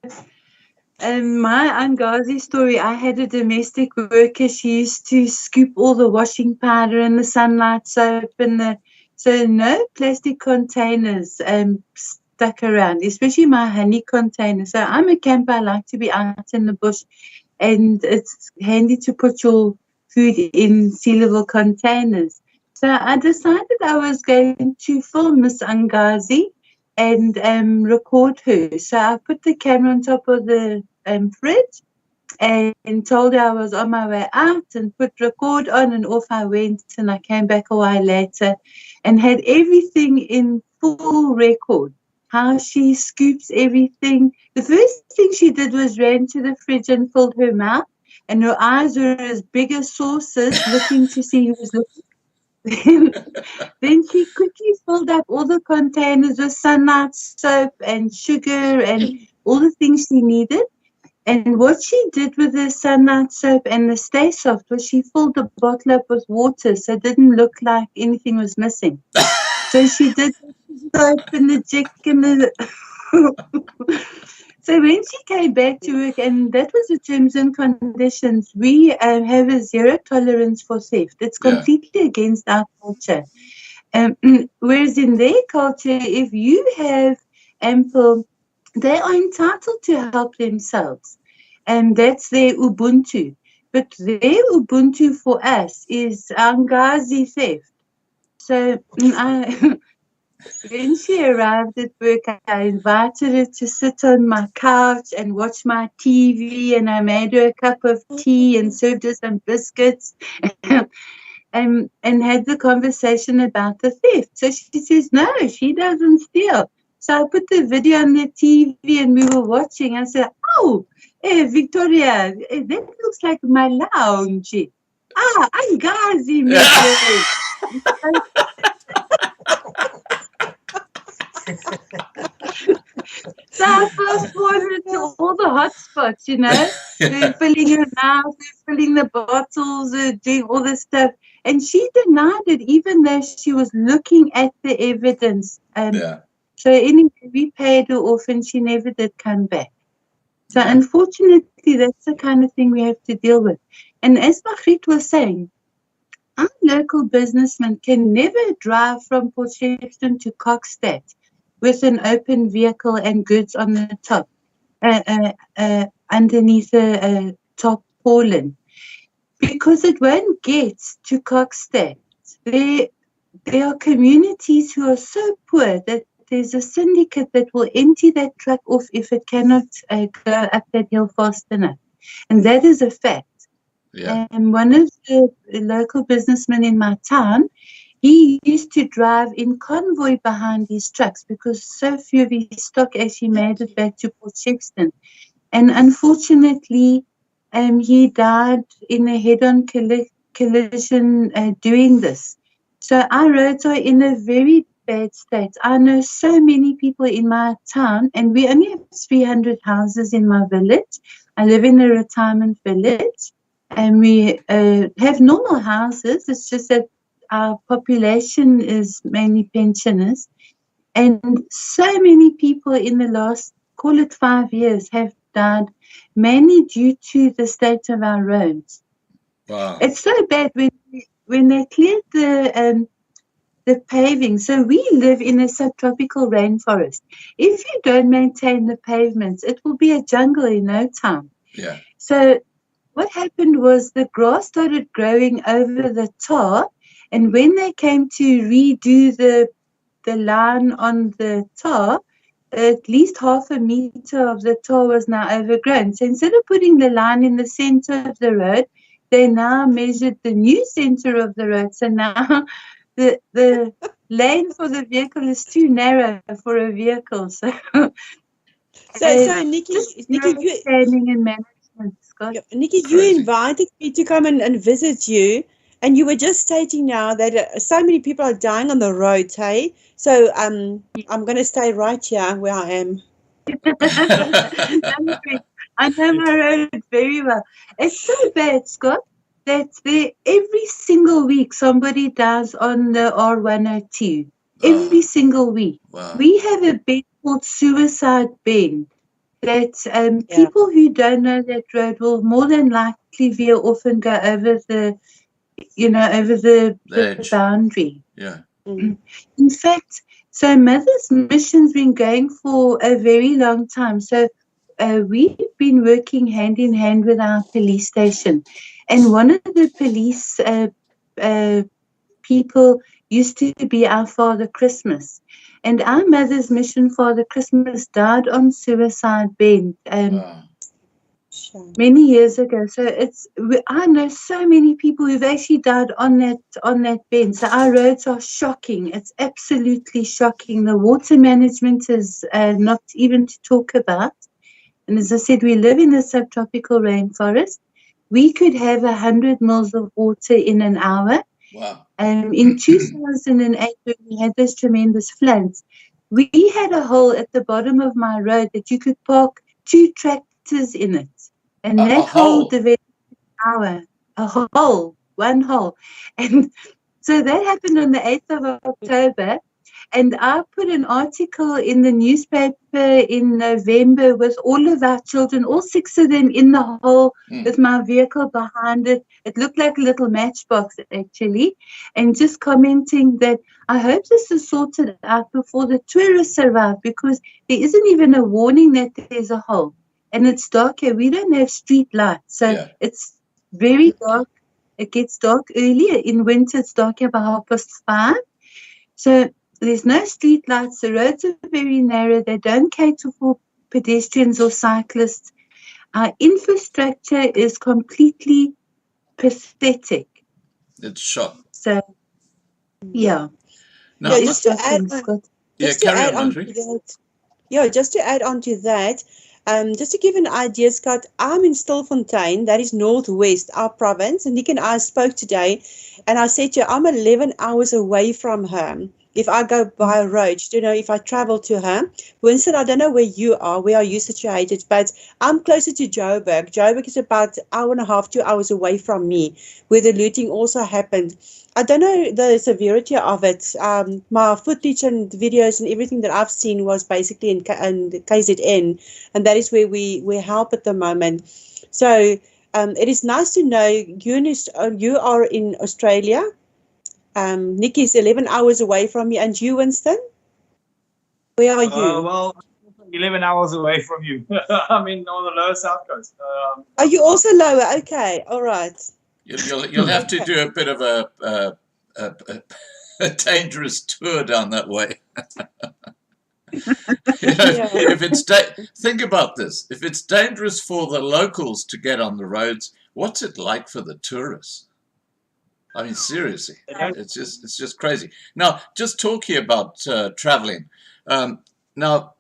my angazi story, I had a domestic worker. She used to scoop all the washing powder and the sunlight soap and so no plastic containers stuck around, especially my honey container. So I'm a camper. I like to be out in the bush, and it's handy to put your food in sealable containers. So I decided I was going to film Miss Angazi and record her. So I put the camera on top of the fridge and told her I was on my way out and put record on, and off I went, and I came back a while later and had everything in full record. How she scoops everything. The first thing she did was ran to the fridge and filled her mouth, and her eyes were as big as saucers looking to see who was looking. Then she quickly filled up all the containers with sunlight soap and sugar and all the things she needed. And what she did with the sunlight soap and the Stay Soft was she filled the bottle up with water so it didn't look like anything was missing. So she did the soap and the jick and the... So when she came back to work, and that was the terms and conditions, we have a zero tolerance for theft. It's completely against our culture. Whereas in their culture, if you have ample, they are entitled to help themselves. And that's their Ubuntu. But their Ubuntu for us is Angazi theft. So when she arrived at work, I invited her to sit on my couch and watch my TV, and I made her a cup of tea and served her some biscuits. And had the conversation about the theft. So she says, no, she doesn't steal. So I put the video on the TV and we were watching. I said, oh, Victoria, that looks like my lounge. I'm Gazi, So I fast forwarded to all the hot spots, They're filling her mouth, they're filling the bottles, they're doing all this stuff. And she denied it, even though she was looking at the evidence. So anyway, we paid her off and she never did come back. So unfortunately, that's the kind of thing we have to deal with. And as Margriet was saying, our local businessmen can never drive from Port Shepstone to Kokstad with an open vehicle and goods on the top, underneath a tarpaulin, because it won't get to Kokstad. There are communities who are so poor that there's a syndicate that will empty that truck off if it cannot go up that hill fast enough. And that is a fact. And one of the local businessmen in my town, he used to drive in convoy behind his trucks because so few of his stock actually made it back to Port Shepstone. And unfortunately, he died in a head-on collision doing this. So our roads are in a very bad state. I know so many people in my town, and we only have 300 houses in my village. I live in a retirement village, and we have normal houses. It's just that our population is mainly pensioners. And so many people in the last, call it 5 years, have died, mainly due to the state of our roads. Wow. It's so bad when they cleared the paving. So we live in a subtropical rainforest. If you don't maintain the pavements, it will be a jungle in no time. So what happened was the grass started growing over the tar, and when they came to redo the line on the tar, at least half a meter of the tar was now overgrown. So instead of putting the line in the center of the road, they now measured the new center of the road. So now the lane for the vehicle is too narrow for a vehicle. So Nikki, you planning and management, Scott. Nikki, you invited me to come and visit you, and you were just stating now that so many people are dying on the roads, hey? So I'm going to stay right here where I am. I know my road very well. It's so bad, Scott, that every single week somebody dies on the R102. Every single week. Wow. We have a bend called Suicide Bend that people who don't know that road will more than likely veer off and go over the boundary. In fact, so Mother's Mission's been going for a very long time. So we've been working hand in hand with our police station. And one of the police people used to be our Father Christmas. And our Mother's Mission Father Christmas died on Suicide Bend. Many years ago. So I know so many people who've actually died on that bend. So our roads are shocking. It's absolutely shocking. The water management is not even to talk about. And as I said, we live in a subtropical rainforest. We could have 100 mils of water in an hour. Wow. In 2008, when we had those tremendous floods, we had a hole at the bottom of my road that you could park 2 tractors in it. And that hole developed one hole. And so that happened on the 8th of October. And I put an article in the newspaper in November with all of our children, all 6 of them in the hole with my vehicle behind it. It looked like a little matchbox, actually. And just commenting that I hope this is sorted out before the tourists arrive, because there isn't even a warning that there's a hole. And it's dark here. We don't have street lights. So it's very dark. It gets dark early. In winter, it's dark about 5:30. So there's no street lights. The roads are very narrow. They don't cater for pedestrians or cyclists. Our infrastructure is completely pathetic. It's shot. So, yeah. No, Yeah, just to add on to that, just to give an idea, Scott, I'm in Stilfontein, that is northwest, our province, and Nick and I spoke today, and I said to her, I'm 11 hours away from her. If I go by road, if I travel to her. Winston, I don't know where you are, where are you situated, but I'm closer to Joburg. Joburg is about an hour and a half, 2 hours away from me, where the looting also happened. I don't know the severity of it. My footage and videos and everything that I've seen was basically in KZN, and that is where we help at the moment. So it is nice to know you are in Australia. Nikki is 11 hours away from me, and you, Winston? Where are you? Well, 11 hours away from you. I'm on the lower south coast. Are you also lower? Okay, all right. You'll have to do a bit of a dangerous tour down that way. If it's think about this. If it's dangerous for the locals to get on the roads, what's it like for the tourists? I mean, seriously, it's just crazy. Now, just talking about traveling. Now,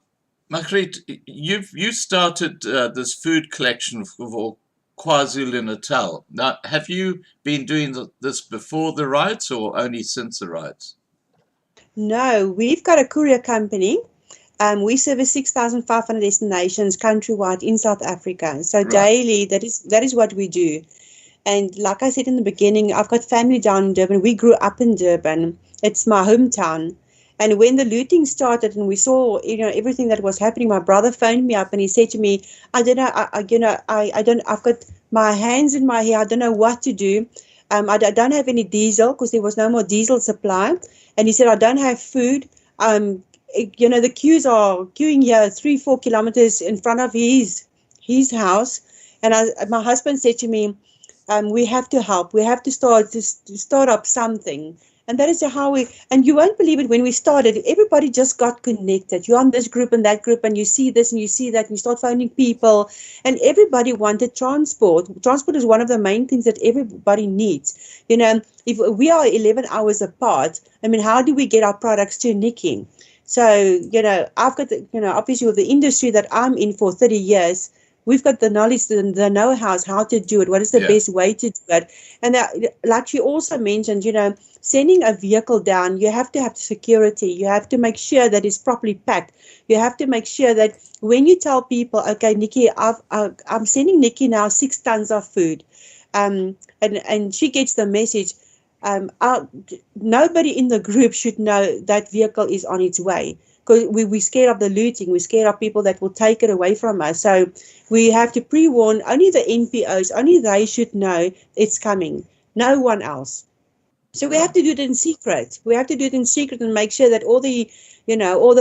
Margriet, you started this food collection for KwaZulu Natal. Now, have you been doing this before the riots or only since the riots? No, we've got a courier company. We service 6,500 destinations countrywide in South Africa. So daily, that is what we do. And like I said in the beginning, I've got family down in Durban. We grew up in Durban. It's my hometown. And when the looting started and we saw, everything that was happening, my brother phoned me up and he said to me, I don't know, I've got my hands in my hair. I don't know what to do. I don't have any diesel because there was no more diesel supply. And he said, I don't have food. The queues are queuing here 3-4 kilometers in front of his house. And my husband said to me, we have to help. We have to start up something. And that is how and you won't believe it, when we started, everybody just got connected. You're on this group and that group, and you see this and you see that, and you start phoning people, and everybody wanted transport. Transport is one of the main things that everybody needs. If we are 11 hours apart, how do we get our products to Nikki? So, I've got, obviously with the industry that I'm in for 30 years, we've got the knowledge, the know-how, how to do it. What is the best way to do it? And like you also mentioned, sending a vehicle down, you have to have security. You have to make sure that it's properly packed. You have to make sure that when you tell people, okay, Nikki, I'm sending Nikki now 6 tons of food, and she gets the message. Nobody in the group should know that vehicle is on its way, because we're scared of the looting. We're scared of people that will take it away from us. So we have to pre-warn. Only the NPOs, only they should know it's coming. No one else. So we have to do it in secret. We have to do it in secret and make sure that all the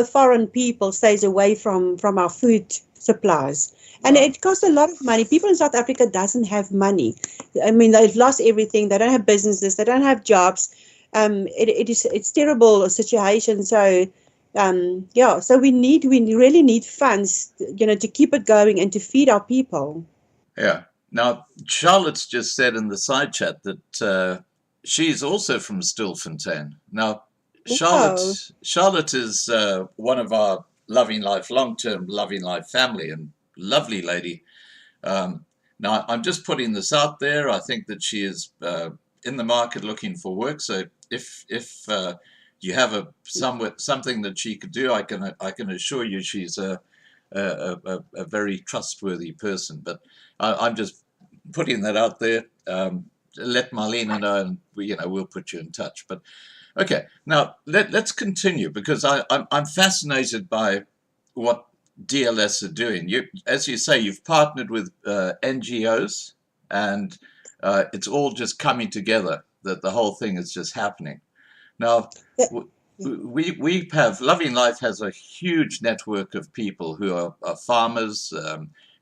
foreign people stays away from our food supplies. And it costs a lot of money. People in South Africa doesn't have money. They've lost everything. They don't have businesses. They don't have jobs. It's terrible situation. So so we really need funds, to keep it going and to feed our people. Yeah. Now, Charlotte's just said in the side chat that she's also from Stilfontein. Now, Charlotte is one of our long-term Loving Life family, and lovely lady. Now, I'm just putting this out there. I think that she is in the market looking for work. So if you have something that she could do, I can assure you she's a very trustworthy person. But I'm just putting that out there. let Marlena know, and we'll put you in touch. But okay, now let's continue, because I'm fascinated by what DLS are doing. As you say, you've partnered with NGOs, and it's all just coming together. That the whole thing is just happening. Now, we have Loving Life has a huge network of people who are farmers,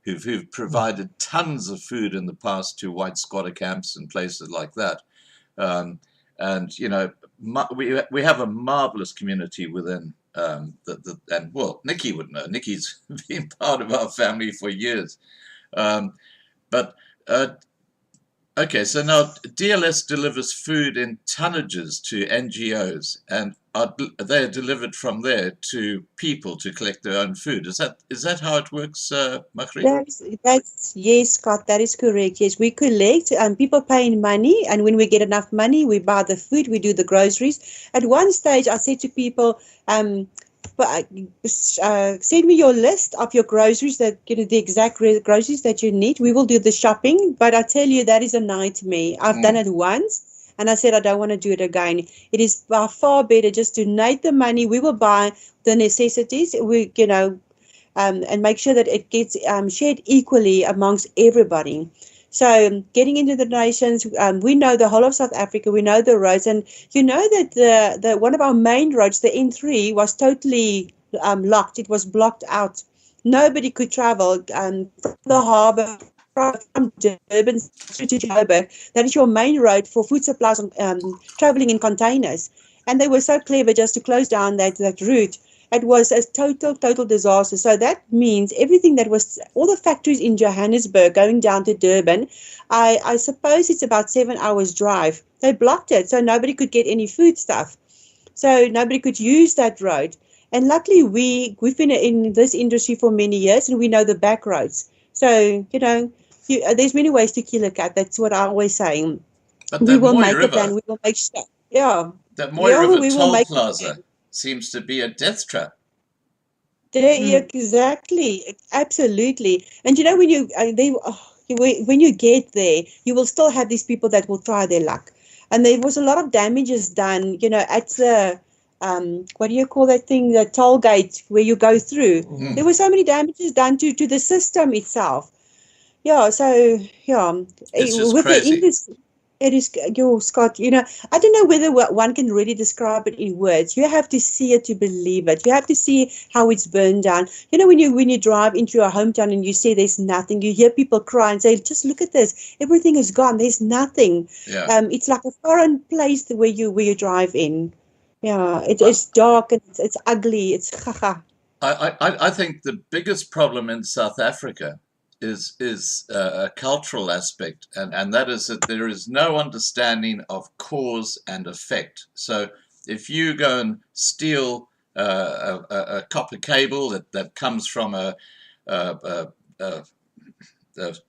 who've provided tons of food in the past to white squatter camps and places like that. And we have a marvelous community within and well, Nikki would know. Nikki's been part of our family for years. Okay, so now DLS delivers food in tonnages to NGOs, and they are delivered from there to people to collect their own food. Is that how it works, Makri? Yes, Scott, that is correct. Yes, we collect, people pay in money, and when we get enough money, we buy the food, we do the groceries. At one stage, I said to people, send me your list of your groceries, that the exact groceries that you need. We will do the shopping, but I tell you, that is a nightmare. I've done it once, and I said I don't want to do it again. It is by far better just to donate the money. We will buy the necessities. And make sure that it gets shared equally amongst everybody. So getting into the nations, we know the whole of South Africa, we know the roads, and you know that the one of our main roads, the N3, was totally locked. It was blocked out. Nobody could travel from the harbour, from Durban to Joburg. That is your main road for food supplies and travelling in containers. And they were so clever just to close down that route. It was a total disaster. So that means everything that was, all the factories in Johannesburg going down to Durban, I suppose it's about 7 hours drive. They blocked it, so nobody could get any food stuff. So nobody could use that road. And luckily, we've been in this industry for many years, and we know the back roads. So, there's many ways to kill a cat. That's what I always say. But we will make a plan. We will make sure. Yeah. That Moy River toll plaza seems to be a death trap. Exactly, absolutely. And when when you get there, you will still have these people that will try their luck. And there was a lot of damages done, at the what do you call that thing, the toll gate where you go through. There were so many damages done to the system itself. Yeah, so it's just with crazy. The industry. It is, Scott, I don't know whether one can really describe it in words. You have to see it to believe it. You have to see how it's burned down. When you drive into a hometown and you say there's nothing, you hear people cry and say, just look at this. Everything is gone. There's nothing. Yeah. It's like a foreign place where you drive in. Yeah, it's dark and it's ugly. It's haha. I think the biggest problem in South Africa is a cultural aspect, and that is that there is no understanding of cause and effect. So if you go and steal a copper cable that comes from a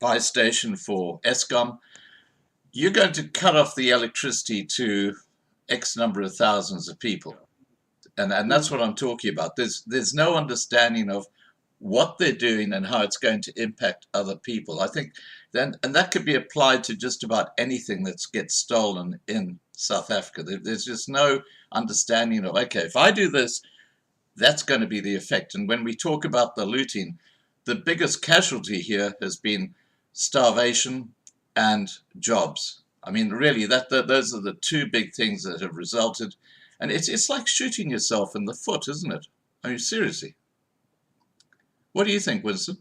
buy station for Eskom, you're going to cut off the electricity to X number of thousands of people, and that's what I'm talking about. There's no understanding of what they're doing and how it's going to impact other people. I think then, and that could be applied to just about anything that gets stolen in South Africa. There's just no understanding of, okay, if I do this, that's going to be the effect. And when we talk about the looting, the biggest casualty here has been starvation and jobs. I mean, really, those are the two big things that have resulted. And it's like shooting yourself in the foot, isn't it? I mean, seriously. What do you think, Winston?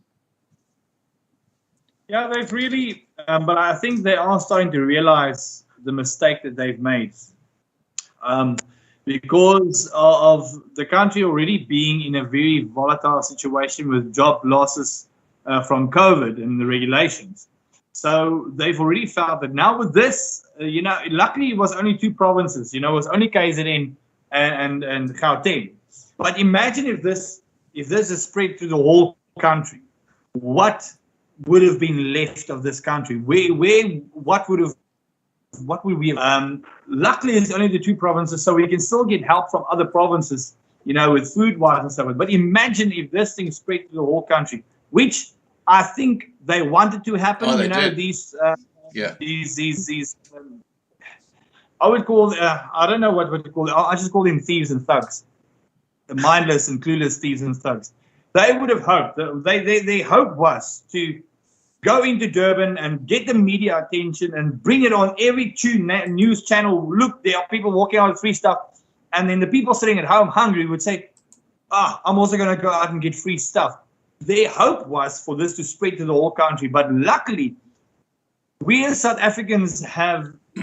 Yeah, they've really, but I think they are starting to realize the mistake that they've made. Because of the country already being in a very volatile situation with job losses from COVID and the regulations. So they've already felt that now with this, luckily it was only 2 provinces, it was only KZN and Gauteng. But imagine if this is spread through the whole country, what would have been left of this country? What would we have? Luckily, it's only the 2 provinces, so we can still get help from other provinces, with food-wise and so on. But imagine if this thing spread through the whole country, which I think they wanted to happen. Oh, they did. These Yeah. These I would call, I don't know what to call it. I just call them thieves and thugs. The mindless and clueless thieves and thugs. They would have hoped, their hope was to go into Durban and get the media attention and bring it on every news channel. Look, there are people walking out with free stuff. And then the people sitting at home hungry would say, I'm also going to go out and get free stuff. Their hope was for this to spread to the whole country. But luckily, we as South Africans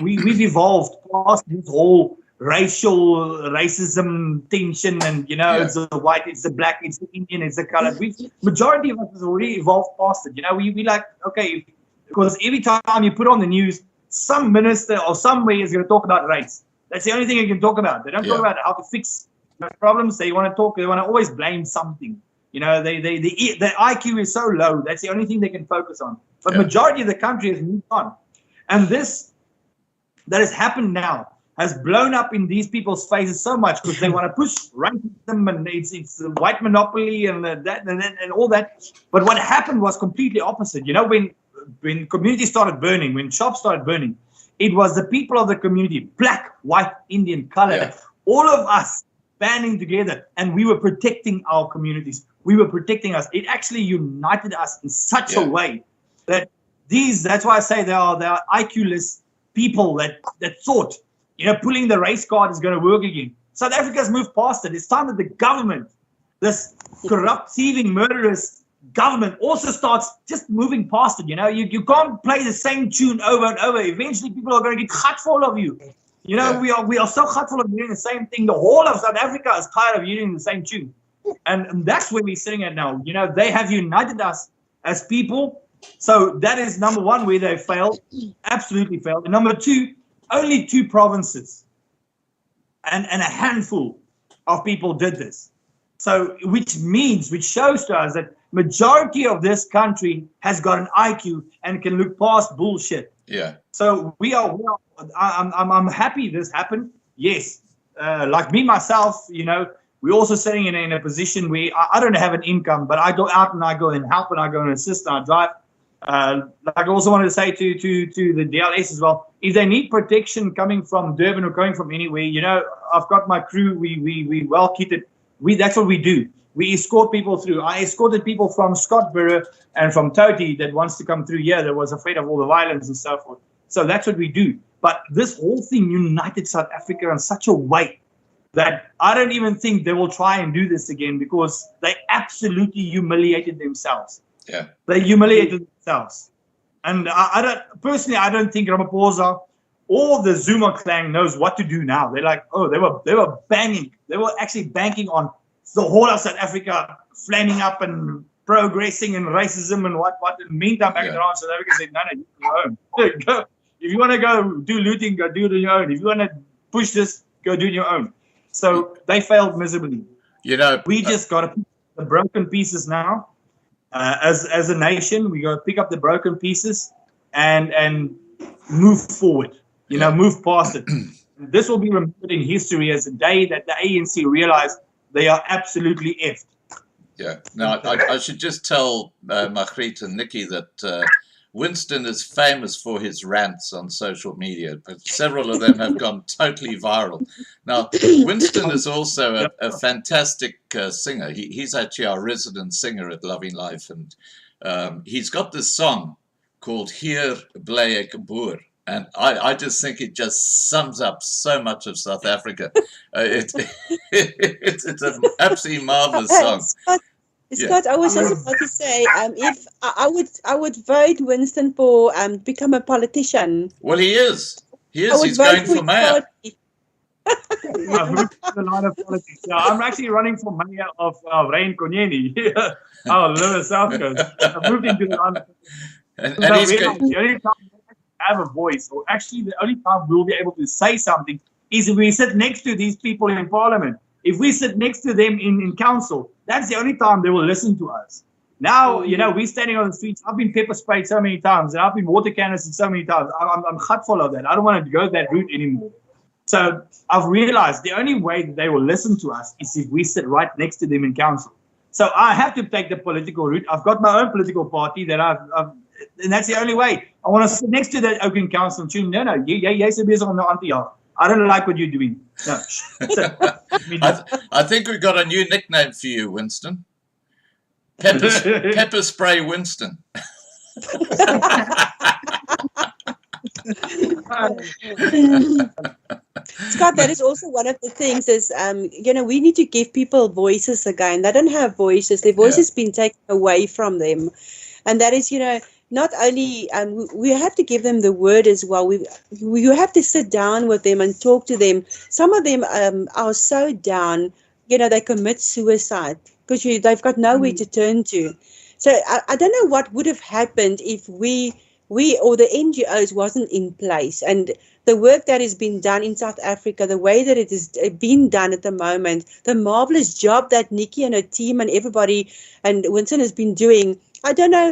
we've evolved past this whole racism tension and, it's the white, it's the black, it's the Indian, it's the colored. Majority of us has already evolved past it. We like, okay, because every time you put on the news, some minister or somewhere is going to talk about race. That's the only thing you can talk about. They don't talk about how to fix the problems. They want to always blame something. The IQ is so low, that's the only thing they can focus on. But majority of the country has moved on. And this that has happened now has blown up in these people's faces so much because they want to push racism and it's the white monopoly and that and all that. But what happened was completely opposite. When communities started burning, when shops started burning, it was the people of the community, black, white, Indian, colored, all of us banding together, and we were protecting our communities. We were protecting us. It actually united us in such a way that that's why I say they are IQ-less people that thought, pulling the race card is going to work again. South Africa's moved past it. It's time that the government, this corrupt, thieving, murderous government, also starts just moving past it. You can't play the same tune over and over. Eventually, people are going to get hurtful of you. We are so hurtful of hearing the same thing. The whole of South Africa is tired of hearing the same tune. And that's where we're sitting at now. They have united us as people. So that is number one, where they failed, absolutely failed. And number two, only 2 provinces and a handful of people did this. So which shows to us that majority of this country has got an IQ and can look past bullshit. Yeah. So I'm happy this happened. Yes. Like me, myself, we're also sitting in a position where I don't have an income, but I go out and I go and help and I go and assist and I drive. Like I also wanted to say to the DLS as well, if they need protection coming from Durban or coming from anywhere, I've got my crew, we well kitted. That's what we do. We escort people through. I escorted people from Scottsboro and from Toti that wants to come through here that was afraid of all the violence and so forth. So that's what we do. But this whole thing united South Africa in such a way that I don't even think they will try and do this again because they absolutely humiliated themselves. Yeah. They humiliated themselves. And I don't think Ramaphosa or the Zuma clan knows what to do now. They're like, they were banging. They were actually banking on the whole of South Africa flaming up and progressing and racism and what. In the meantime, back around, South Africa said, no, you do your own. Go. If you want to go do looting, go do it on your own. If you want to push this, go do it on your own. So they failed miserably. We just got to pick the broken pieces now. As a nation, we got to pick up the broken pieces and move forward. Move past it. This will be remembered in history as the day that the ANC realized they are absolutely effed. Yeah. Now, I should just tell Margriet and Nikki that Winston is famous for his rants on social media, but several of them have gone totally viral. Now, Winston is also a fantastic singer. He's actually our resident singer at Loving Life, and he's got this song called Hier Bly Ek Boer. And I just think it just sums up so much of South Africa. It's an absolutely marvelous song. Scott, I was just about to say, if I would vote Winston for become a politician. Well, he is. He's going for mayor. I've moved to the line of politics. Yeah, I'm actually running for mayor of Rain Konyeni, our little South Coast. I've moved into the line of politics. And he's the only time we have a voice, or actually the only time we'll be able to say something, is if we sit next to these people in parliament. If we sit next to them in council, that's the only time they will listen to us. Now, we're standing on the streets. I've been pepper sprayed so many times, and I've been water canvassed so many times. I'm hurtful of that. I don't want to go that route anymore. So I've realized the only way that they will listen to us is if we sit right next to them in council. So I have to take the political route. I've got my own political party that and that's the only way. I want to sit next to that Oakland Council and tune. No, jy's besig om nou aan te jaag. I don't like what you're doing. No, sit. I think we've got a new nickname for you, Winston. Pepper spray Winston. Scott, that is also one of the things is, we need to give people voices again. They don't have voices. Their voice has been taken away from them. And that is, not only, we have to give them the word as well. You have to sit down with them and talk to them. Some of them are so down, they commit suicide because they've got nowhere to turn to. So I don't know what would have happened if we or the NGOs wasn't in place, and the work that has been done in South Africa, the way that it is being done at the moment, the marvelous job that Nikki and her team and everybody and Winston has been doing. In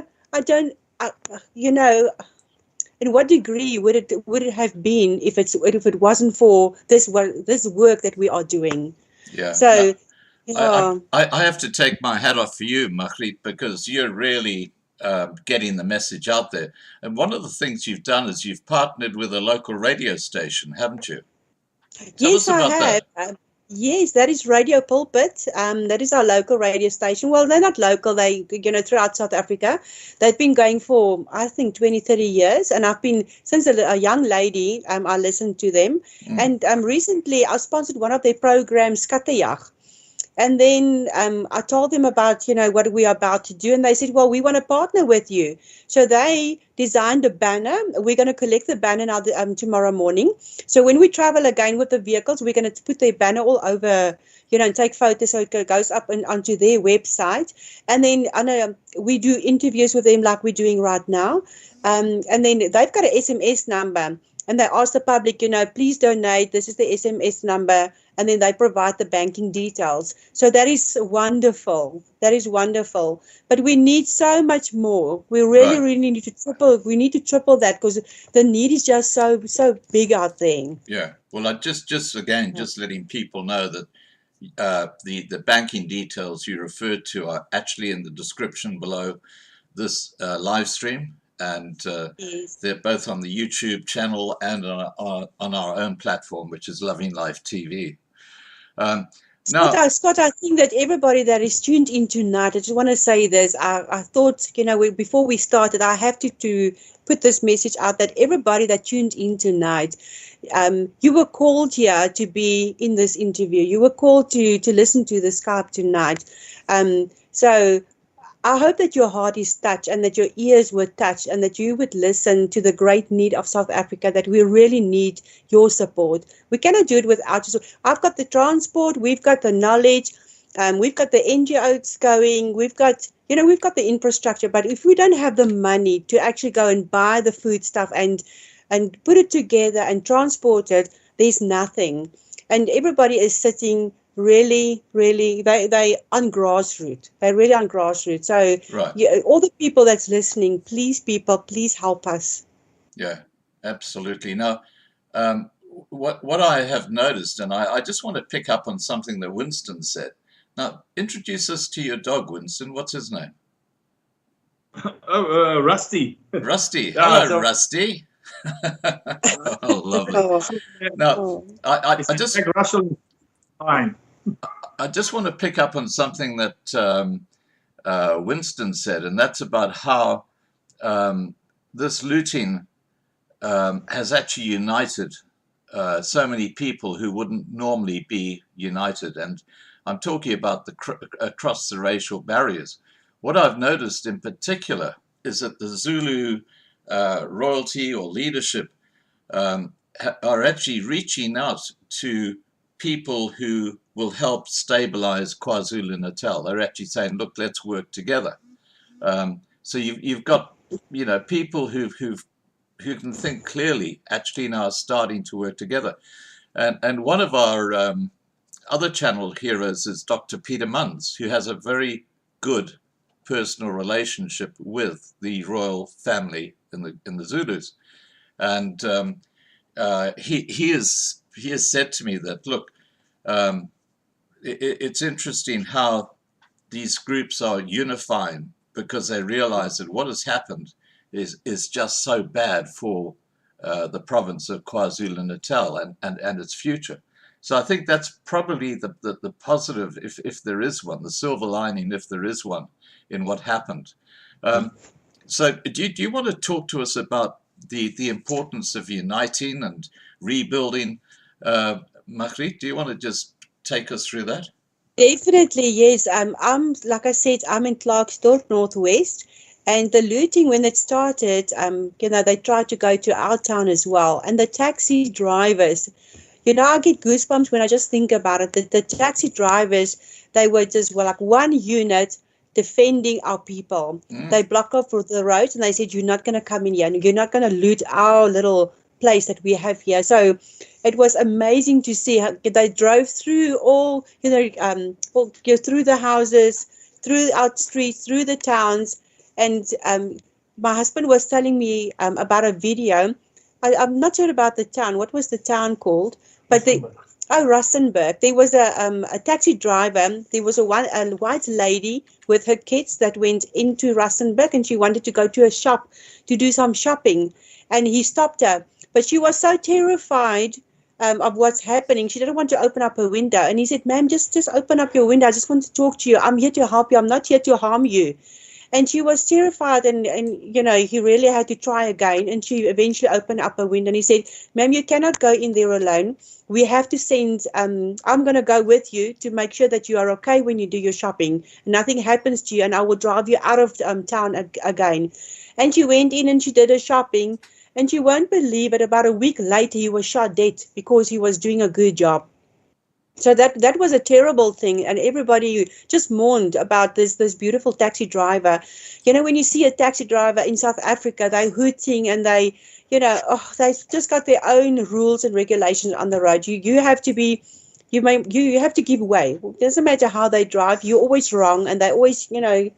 what degree would it have been if it wasn't for this work that we are doing? Yeah. So, I have to take my hat off for you, Margriet, because you're really getting the message out there. And one of the things you've done is you've partnered with a local radio station, haven't you? Tell us about that. Yes, that is Radio Pulpit. That is our local radio station. Well, they're not local. They, throughout South Africa. They've been going for, I think, 20, 30 years. And I've been, since a young lady, I listened to them. And recently, I sponsored one of their programs, Katejag. And then I told them about, what we are about to do. And they said, well, we want to partner with you. So they designed a banner. We're going to collect the banner now tomorrow morning. So when we travel again with the vehicles, we're going to put their banner all over, and take photos so it goes up onto their website. And then we do interviews with them like we're doing right now. And then they've got an SMS number. And they ask the public, please donate. This is the SMS number. And then they provide the banking details. So that is wonderful. That is wonderful. But we need so much more. We really need to triple. We need to triple that because the need is just so big out there. Yeah. Well, I just letting people know that the banking details you referred to are actually in the description below this live stream. And they're both on the YouTube channel and on our own platform, which is Loving Life TV. Scott, I think that everybody that is tuned in tonight, I just want to say this. I thought, before we started, I have to put this message out that everybody that tuned in tonight, you were called here to be in this interview. You were called to listen to the Skype tonight. So I hope that your heart is touched and that your ears were touched and that you would listen to the great need of South Africa, that we really need your support. We cannot do it without you. I've got the transport, we've got the knowledge, we've got the NGOs going, we've got the infrastructure, but if we don't have the money to actually go and buy the food stuff and put it together and transport it, there's nothing. And everybody is sitting really, they on grassroots. They're really on grassroots. So all the people that's listening, please help us. Yeah, absolutely. Now, what I have noticed, and I just want to pick up on something that Winston said. Now, introduce us to your dog, Winston. What's his name? Rusty. Rusty. Hello, Rusty. Oh, lovely. Now, I just... Russell. Fine. I just want to pick up on something that Winston said, and that's about how this looting has actually united so many people who wouldn't normally be united. And I'm talking about across the racial barriers. What I've noticed in particular is that the Zulu royalty or leadership are actually reaching out to people who will help stabilize KwaZulu Natal. They're actually saying, look, let's work together. So you've got, people who can think clearly actually now starting to work together. And one of our other channel heroes is Dr. Peter Munns, who has a very good personal relationship with the royal family in the Zulus. And he has said to me that, look, it's interesting how these groups are unifying because they realize that what has happened is just so bad for the province of KwaZulu Natal and its future. So I think that's probably the positive, if there is one, the silver lining, if there is one, in what happened. So do you want to talk to us about the importance of uniting and rebuilding? Margriet, do you want to just take us through that? Definitely, yes. I'm like I said, I'm in Clarksdorp, Northwest, and the looting when it started, they tried to go to our town as well. And the taxi drivers, I get goosebumps when I just think about it. The taxi drivers, they were just like one unit defending our people. They blocked off the roads and they said, "You're not going to come in here, and you're not going to loot our little place that we have here." So it was amazing to see how they drove through all, through the houses, through our streets, through the towns. And my husband was telling me about a video. I'm not sure about the town. What was the town called? But Rustenburg. There was a taxi driver. There was a white lady with her kids that went into Rustenburg, and she wanted to go to a shop to do some shopping. And he stopped her. But she was so terrified of what's happening. She didn't want to open up her window. And he said, "Ma'am, just open up your window. I just want to talk to you. I'm here to help you. I'm not here to harm you." And she was terrified, and he really had to try again. And she eventually opened up her window, and he said, "Ma'am, you cannot go in there alone. We have to send, I'm going to go with you to make sure that you are okay when you do your shopping. Nothing happens to you, and I will drive you out of town again." And she went in and she did her shopping. And you won't believe it, about a week later, he was shot dead because he was doing a good job. So that was a terrible thing, and everybody just mourned about this beautiful taxi driver. When you see a taxi driver in South Africa, they're hooting and they just got their own rules and regulations on the road. You have to be, you have to give way. It doesn't matter how they drive, you're always wrong, and they always, they've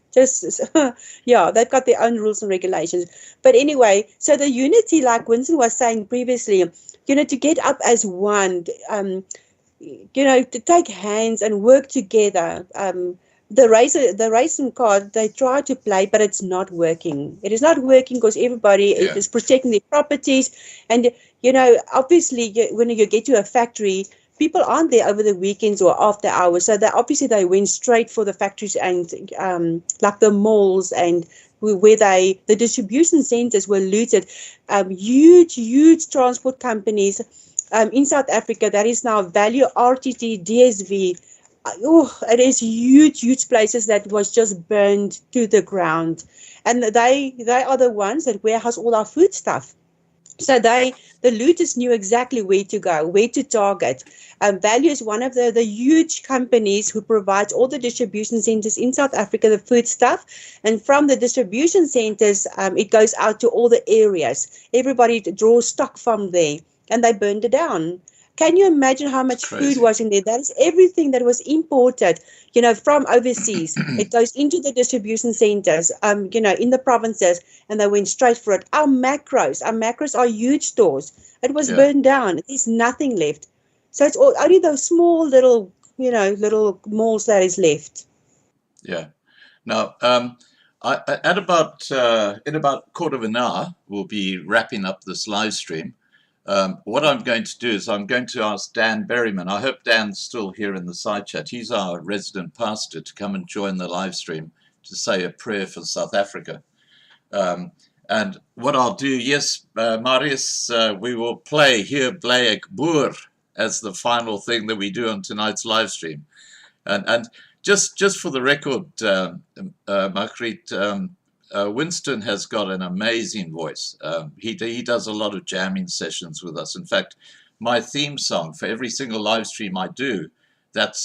got their own rules and regulations. But anyway, so the unity, like Winston was saying previously, to get up as one, to take hands and work together. The racing card, they try to play, but it's not working. It is not working because everybody is protecting their properties. And, obviously, when you get to a factory, people aren't there over the weekends or after hours. So they went straight for the factories and like the malls and where the distribution centers were looted. Huge transport companies in South Africa, that is now Value, RTT, DSV. It is huge places that was just burned to the ground. And they are the ones that warehouse all our food stuff. So the looters knew exactly where to go, where to target. Value is one of the huge companies who provides all the distribution centers in South Africa, the food stuff. And from the distribution centers, it goes out to all the areas. Everybody draws stock from there, and they burned it down. Can you imagine how much food was in there? That is everything that was imported, from overseas. It goes into the distribution centers, in the provinces, and they went straight for it. Our macros are huge stores. It was burned down. There's nothing left. So it's only those small little malls that is left. Yeah. Now, in about a quarter of an hour, we'll be wrapping up this live stream. What I'm going to do is I'm going to ask Dan Berryman. I hope Dan's still here in the side chat. He's our resident pastor, to come and join the live stream to say a prayer for South Africa. And what I'll do, Marius, we will play Hier Bly Ek Boer as the final thing that we do on tonight's live stream. And just for the record, Margriet, Winston has got an amazing voice. He does a lot of jamming sessions with us. In fact, my theme song for every single live stream I do, that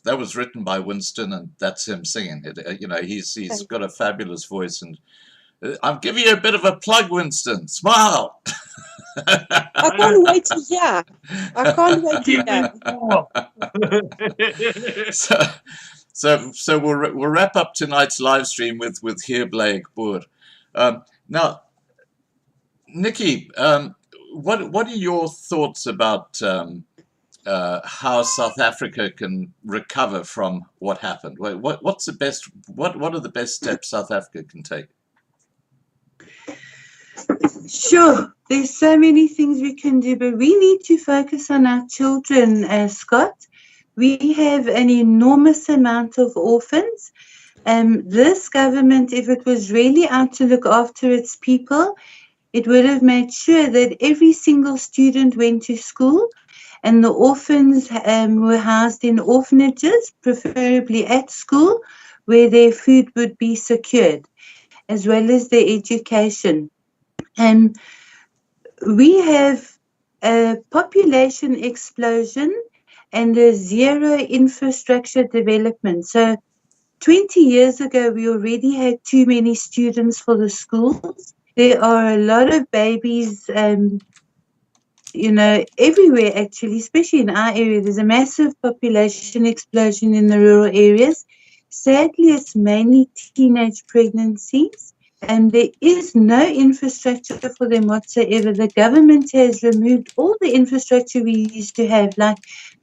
was written by Winston, and that's him singing. He's got a fabulous voice, and I'm giving you a bit of a plug, Winston. Smile. I can't wait to hear. So we'll wrap up tonight's live stream with Hier Bly Ek Boer. Now, Nikki, what are your thoughts about how South Africa can recover from what happened? What are the best steps South Africa can take? Sure, there's so many things we can do, but we need to focus on our children, Scott. We have an enormous amount of orphans. This government, if it was really out to look after its people, it would have made sure that every single student went to school and the orphans were housed in orphanages, preferably at school, where their food would be secured, as well as their education. We have a population explosion and a zero infrastructure development. So 20 years ago, we already had too many students for the schools. There are a lot of babies, everywhere actually, especially in our area. There's a massive population explosion in the rural areas. Sadly, it's mainly teenage pregnancies. And there is no infrastructure for them whatsoever. The government has removed all the infrastructure we used to have, like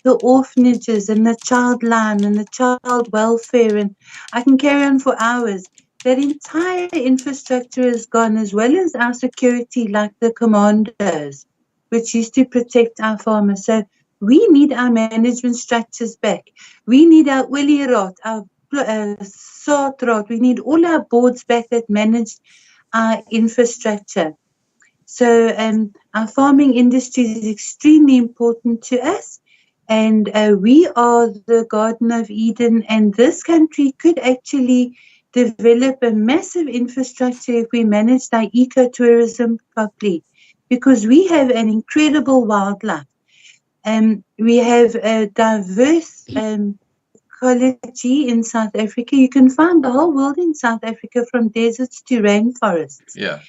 the orphanages and the child line and the child welfare, and I can carry on for hours. That entire infrastructure is gone, as well as our security, like the commandos, which used to protect our farmers. So we need our management structures back. We need our Willierot, our Saadrot. We need all our boards back that manage our infrastructure. So our farming industry is extremely important to us, and we are the Garden of Eden, and this country could actually develop a massive infrastructure if we managed our ecotourism properly, because we have an incredible wildlife. We have a diverse ecology in South Africa. You can find the whole world in South Africa, from deserts to rainforests. Yeah.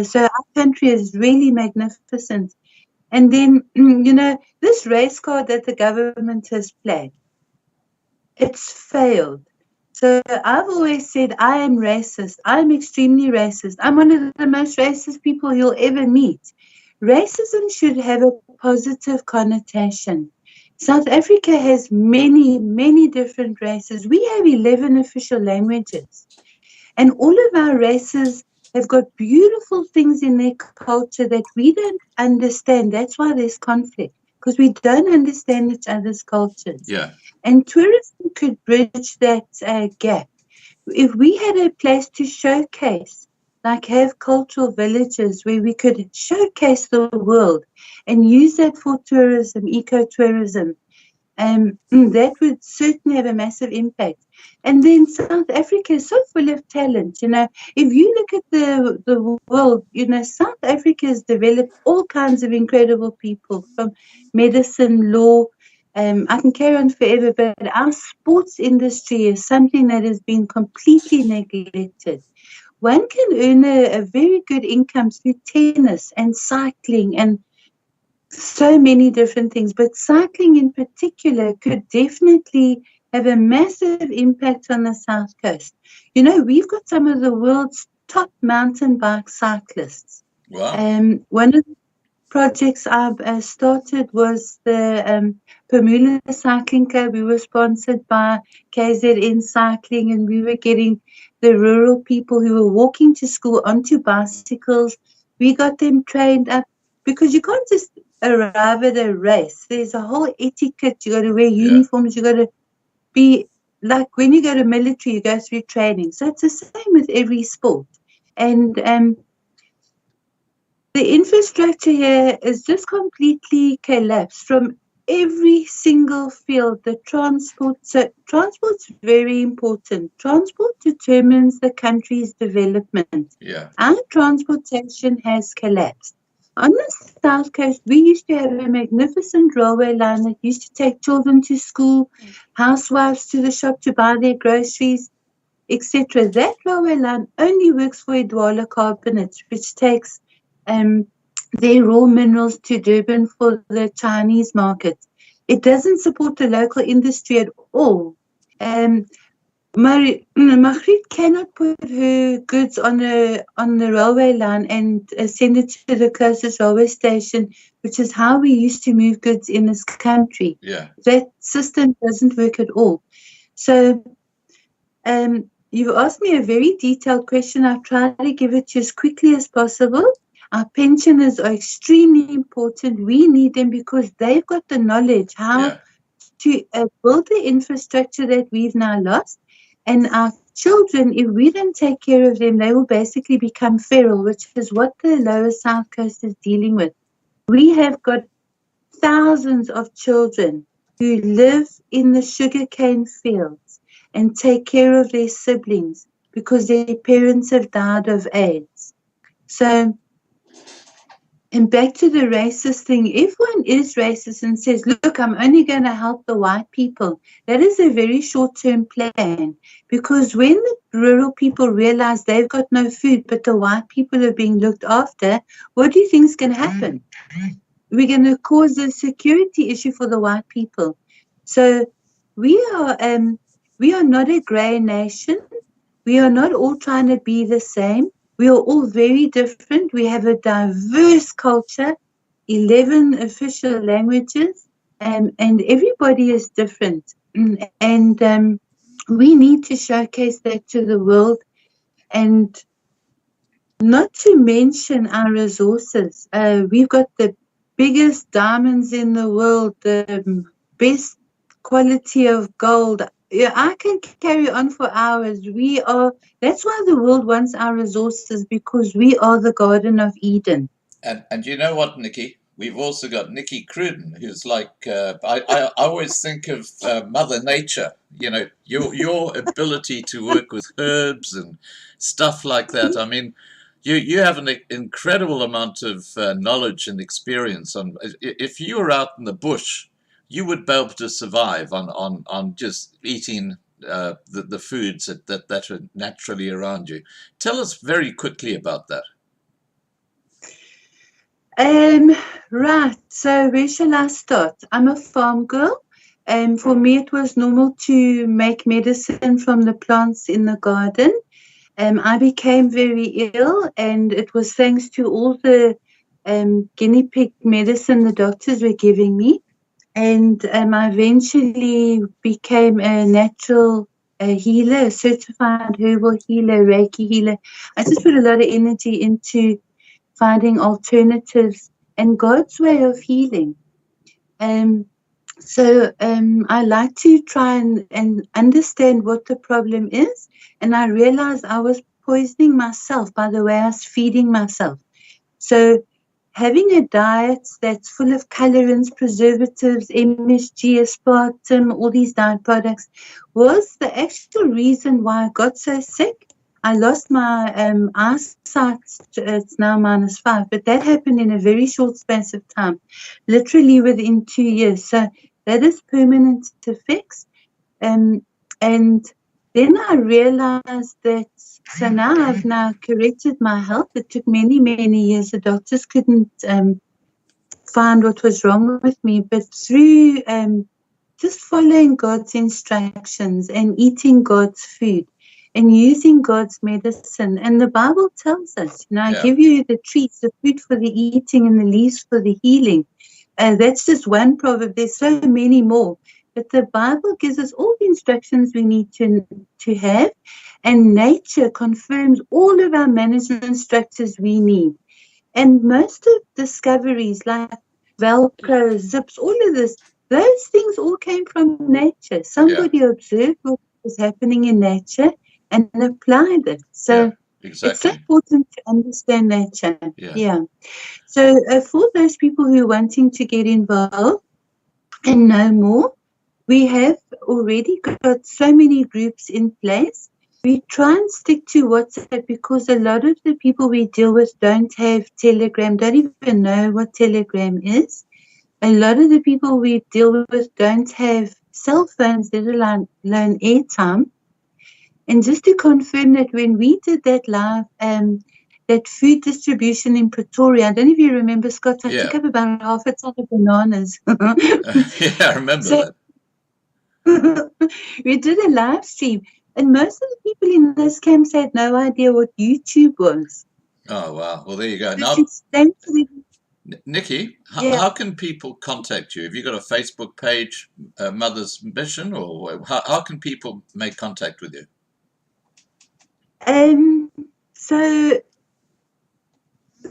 So our country is really magnificent. And then, this race card that the government has played, it's failed. So I've always said I am racist. I'm extremely racist. I'm one of the most racist people you'll ever meet. Racism should have a positive connotation. South Africa has many, many different races. We have 11 official languages. And all of our races have got beautiful things in their culture that we don't understand. That's why there's conflict, because we don't understand each other's cultures. Yeah. And tourism could bridge that gap. If we had a place to showcase, like have cultural villages where we could showcase the world and use that for tourism, ecotourism, that would certainly have a massive impact. And then South Africa is so full of talent. If you look at the world, South Africa has developed all kinds of incredible people, from medicine, law. I can carry on forever, but our sports industry is something that has been completely neglected. One can earn a very good income through tennis and cycling and so many different things, but cycling in particular could definitely have a massive impact on the South Coast. We've got some of the world's top mountain bike cyclists. Wow. One of the projects I've started was the Pamula Cycling Club. We were sponsored by KZN Cycling, and we were getting the rural people who were walking to school onto bicycles. We got them trained up, because you can't just arrive at a race. There's a whole etiquette. You got to wear uniforms. You got to be like, when you go to military, you go through training. So it's the same with every sport. And the infrastructure here is just completely collapsed from every single field. The transport. So transport's very important. Transport determines the country's development. Yeah. Our transportation has collapsed. On the South Coast, we used to have a magnificent railway line that used to take children to school, housewives to the shop to buy their groceries, etc. That railway line only works for Idwala carbonates, which takes their raw minerals to Durban for the Chinese market. It doesn't support the local industry at all. Margriet cannot put her goods on the railway line and send it to the closest railway station, which is how we used to move goods in this country. Yeah. That system doesn't work at all. So you've asked me a very detailed question. I've tried to give it to you as quickly as possible. Our pensioners are extremely important. We need them because they've got the knowledge how Yeah. to build the infrastructure that we've now lost. And our children, if we don't take care of them, they will basically become feral, which is what the lower South Coast is dealing with. We have got thousands of children who live in the sugarcane fields and take care of their siblings because their parents have died of AIDS. So, and back to the racist thing, if one is racist and says, look, I'm only going to help the white people, that is a very short-term plan, because when the rural people realize they've got no food, but the white people are being looked after, what do you think is going to happen? We're going to cause a security issue for the white people. So we are not a grey nation. We are not all trying to be the same. We are all very different. We have a diverse culture, 11 official languages, and everybody is different. And we need to showcase that to the world, and not to mention our resources. We've got the biggest diamonds in the world, the best quality of gold. Yeah, I can carry on for hours. That's why the world wants our resources, because we are the Garden of Eden. And you know what, Nikki? We've also got Nikki Cruden, who's like, I always think of Mother Nature. You know, your ability to work with herbs and stuff like that. I mean, you have an incredible amount of knowledge and experience. If you were out in the bush, you would be able to survive on just eating the foods that are naturally around you. Tell us very quickly about that. Right. So where shall I start? I'm a farm girl. For me, it was normal to make medicine from the plants in the garden. I became very ill, and it was thanks to all the guinea pig medicine the doctors were giving me. And I eventually became a natural healer, a certified herbal healer, Reiki healer. I just put a lot of energy into finding alternatives and God's way of healing. So I like to try and understand what the problem is. And I realized I was poisoning myself by the way I was feeding myself. So having a diet that's full of colorants, preservatives, MSG, aspartame, all these diet products was the actual reason why I got so sick. I lost my eyesight, it's now -5, but that happened in a very short space of time, literally within 2 years. So that is permanent to fix. And then I realized that, so now I've now corrected my health. It took many, many years. The doctors couldn't find what was wrong with me, but through just following God's instructions and eating God's food and using God's medicine. And the Bible tells us, I give you the treats, the food for the eating and the leaves for the healing. That's just one proverb. There's so many more. But the Bible gives us all the instructions we need to have, and nature confirms all of our management structures we need. And most of discoveries like Velcro, zips, all of this, those things all came from nature. Somebody observed what was happening in nature and applied it. So exactly. It's so important to understand nature. So for those people who are wanting to get involved and know more, we have already got so many groups in place. We try and stick to WhatsApp because a lot of the people we deal with don't have Telegram, don't even know what Telegram is. A lot of the people we deal with don't have cell phones, let alone airtime. And just to confirm that when we did that live, that food distribution in Pretoria, I don't know if you remember, Scott, I took up about half a ton of bananas. I remember that. We did a live stream, and most of the people in those camps had no idea what YouTube was. Oh, wow. Well, there you go. Now, Nikki, how can people contact you? Have you got a Facebook page, Mother's Mission, or how can people make contact with you? So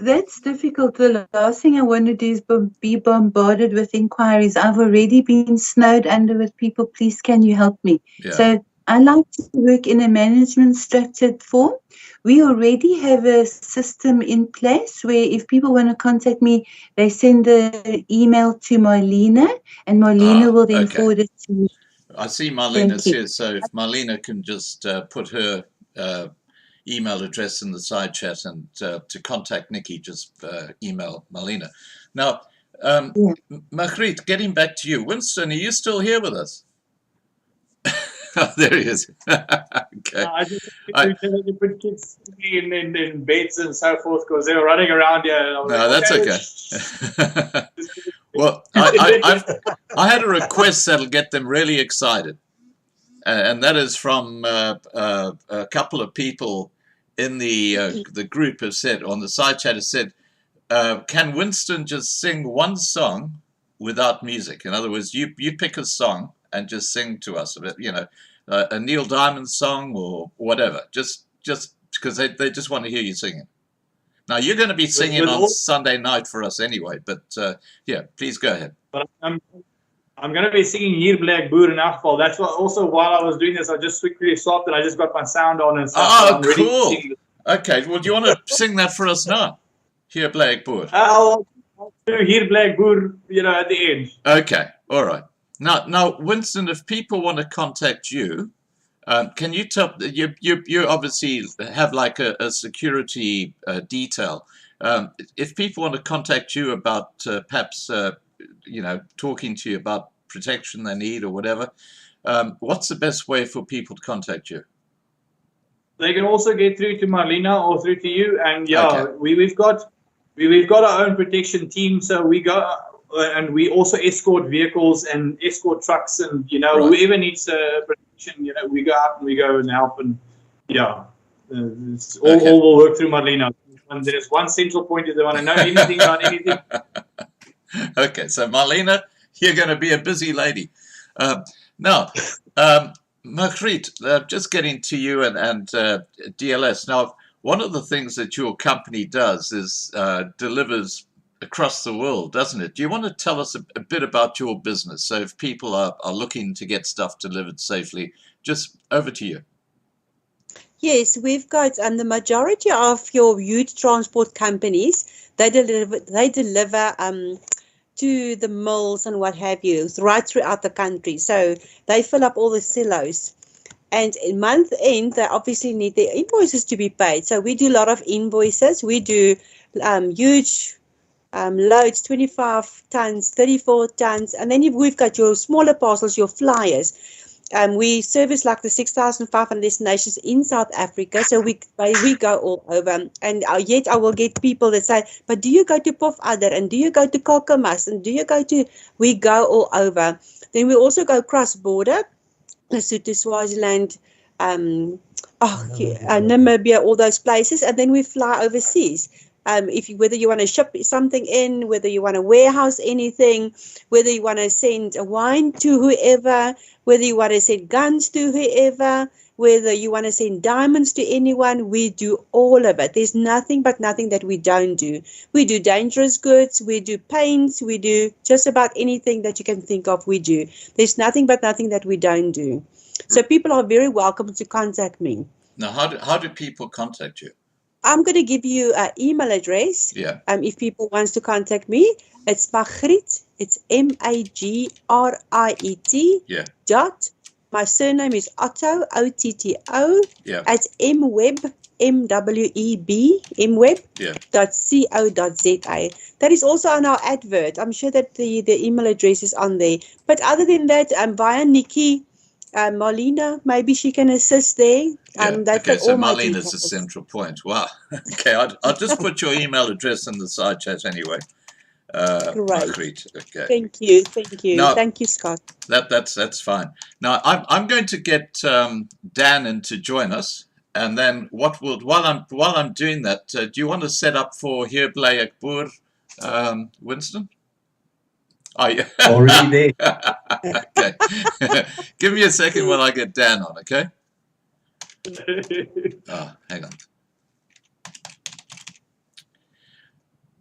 that's difficult. The last thing I want to do is be bombarded with inquiries. I've already been snowed under with people. Please, can you help me? Yeah. So I like to work in a management structured form. We already have a system in place where if people want to contact me, they send the email to Marlena, and Marlena will then okay. forward it to me. I see Thank Marlena's you. here, so if Marlena can just put her email address in the side chat, and to contact Nikki, just email Marlena. Now, Yeah. Margriet, getting back to you. Winston, are you still here with us? Oh, there he is. Okay. I just to put kids in beds and so forth because they were running around here. And I was No, like, that's okay. Well, I had a request that'll get them really excited, and that is from a couple of people in the group have said, on the side chat, has said, can Winston just sing one song without music? In other words, you pick a song and just sing to us a bit, a Neil Diamond song or whatever, just because they just want to hear you singing. Now, you're going to be singing on Sunday night for us anyway, but yeah, please go ahead. But I'm going to be singing Hier Black Boer in Afval. That's what, also while I was doing this, I just quickly stopped and I just got my sound on and stuff. Oh, so I'm ready cool. to sing. Okay, well, do you want to sing that for us now? Here, Black Boer. I'll do Hier Black Boer, at the end. Okay, all right. Now, Winston, if people want to contact you, can you tell, you obviously have like a security detail. If people want to contact you about perhaps, talking to you about protection they need or whatever, what's the best way for people to contact you? They can also get through to Marlena or through to you. And Okay. we've got our own protection team. So we go and we also escort vehicles and escort trucks and, Right. whoever needs protection, we go out and we go and help. And it's all will work through Marlena. And there's one central point if they want to know anything about anything. Okay, so Marlena, you're going to be a busy lady. Now, Margriet, just getting to you and DLS. Now, one of the things that your company does is delivers across the world, doesn't it? Do you want to tell us a bit about your business? So if people are looking to get stuff delivered safely, just over to you. Yes, we've got the majority of your youth transport companies, they deliver to the mills and what have you, right throughout the country. So they fill up all the silos. And in month end, they obviously need their invoices to be paid. So we do a lot of invoices. We do huge loads, 25 tons, 34 tons. And then we've got your smaller parcels, your flyers. We service like the 6,500 destinations in South Africa, so we go all over. And yet I will get people that say, but do you go to Pofadder, and do you go to Kakamas, and do you go to, we go all over. Then we also go cross-border, Lesotho, Swaziland, Namibia, all those places, and then we fly overseas. Whether you want to ship something in, whether you want to warehouse anything, whether you want to send a wine to whoever, whether you want to send guns to whoever, whether you want to send diamonds to anyone, we do all of it. There's nothing that we don't do. We do dangerous goods, we do paints, we do just about anything that you can think of, we do. There's nothing that we don't do. So people are very welcome to contact me. Now, how do people contact you? I'm going to give you an email address. Yeah. If people wants to contact me, it's Margriet. It's Magriet. Yeah. Dot. My surname is Otto, Otto. Yeah. At mweb, mweb. Yeah. .co.za. That is also on our advert. I'm sure that the email address is on there. But other than that, via Nikki, Marlena, maybe she can assist there. Okay, so Marlena's the central point. Wow. Okay, I'll just put your email address in the side chat anyway. Great. Okay. Thank you. Now, thank you, Scott. That's fine. Now I'm going to get Dan in to join us, and then while I'm doing that, do you want to set up for Hier Black Boer, Winston? Oh, yeah. Already there. Okay. Give me a second while I get Dan on, okay? Hang on.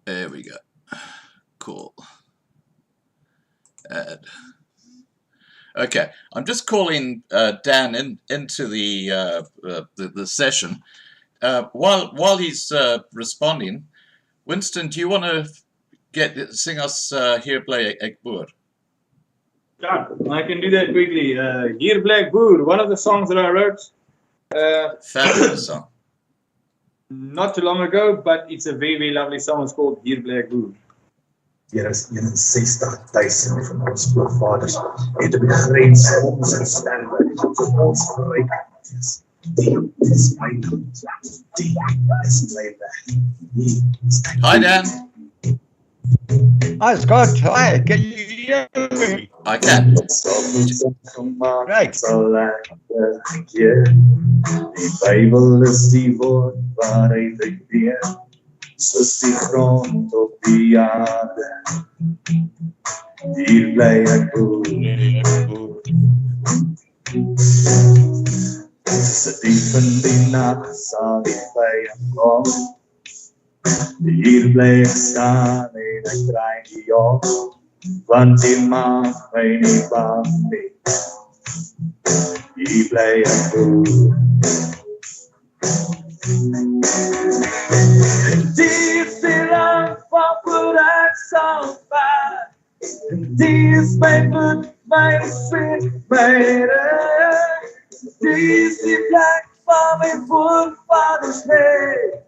There we go. Cool. Add. Okay, I'm just calling Dan into the session. While he's responding, Winston, do you want to sing us Hier Bly Ek Boer? Yeah, I can do that quickly. Hier Bly Ek Boer, one of the songs that I wrote. Fabulous song. Not too long ago, but it's a very, very lovely song. It's called Hier Bly Ek Boer. Hier is 61,000 van ons voorvaders het op die grens ons gesterwe, vir ons bereik is. Die is my land, die is my land. Hi, Dan. Hi, Scott. Hi. Can you hear me? I can. Right. Die Bybel is die woord waar hy regeer. Soos die grond op die aarde, hier bly ek boer. So diep in die nag sal die vyand kom, hier bly ek staan en ek draai die op, want die maak my nie bang nie, hier bly ek boer. Die is die land van vooruit sal vaar. Die is my bloed, my sweet, my reg. Die is die plek van my voorvaders leef.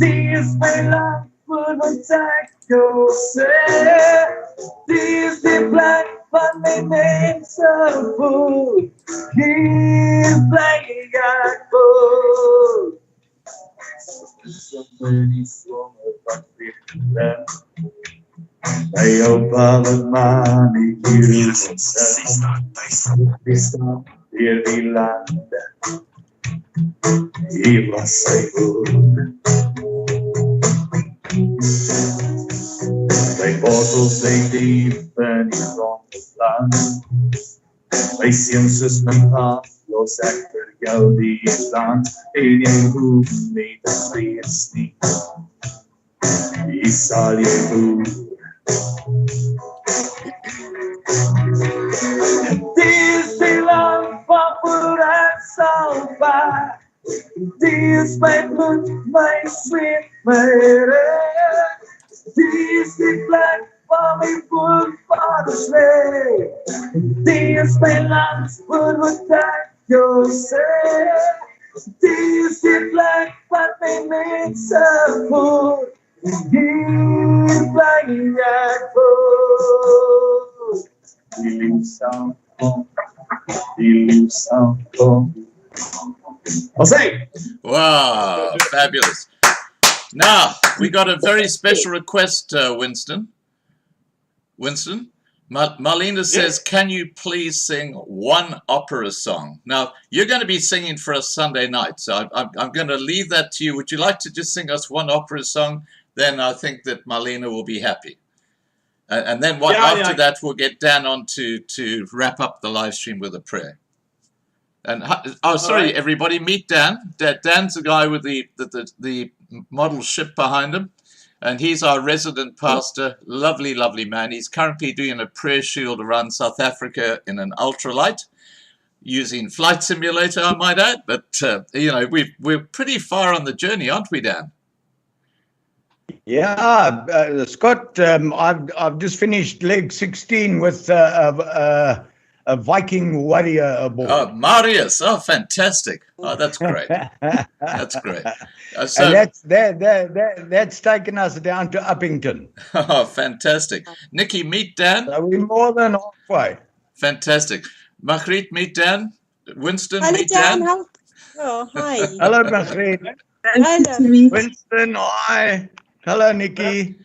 Die is my land voor wat ek jou sê. Die is die plek van my mense voel. Hier bly ek voel. Die somer wat weer geland. By jou paal maan ek hier onszelf. Die staan weer die lande. Hier was sy woord. By bottels sy diep in die grond geplant. By seuns soos my pa, los ek vir jou die land. En jy hoef nie te vrees nie. Hier sal jy boer. Die is die land van vooruit sal vaar. Die is my bloed, my sweet, my reg. Die is die plek van my voorvaders leef. Die is my land voor wat ek jou sê. Die is die plek van my mense voel. Hier bly ek voel. Die liefsang kom, die liefsang kom. I'll say. Wow, fabulous. Now, we got a very special request, Winston. Winston, Marlena says, can you please sing one opera song? Now, you're going to be singing for us Sunday night, so I'm going to leave that to you. Would you like to just sing us one opera song? Then I think that Marlena will be happy. And then after that, we'll get Dan on to wrap up the live stream with a prayer. And sorry, everybody, meet Dan. Dan's the guy with the model ship behind him, and he's our resident pastor. Lovely, lovely man. He's currently doing a prayer shield around South Africa in an ultralight, using Flight Simulator, I might add. But you know, we're pretty far on the journey, aren't we, Dan? Yeah, Scott. I've just finished leg 16 with a Viking warrior aboard. Oh, Marius! Oh, fantastic! Oh, that's great. That's great. So, and that's taken us down to Uppington. Oh, fantastic! Nikki, meet Dan. So we're more than halfway. Fantastic. Margriet, meet Dan. Winston, Hello, meet Dan. Dan. Oh, hi. Hello, Margriet. Hello. Winston, hi. Hello, Nikki.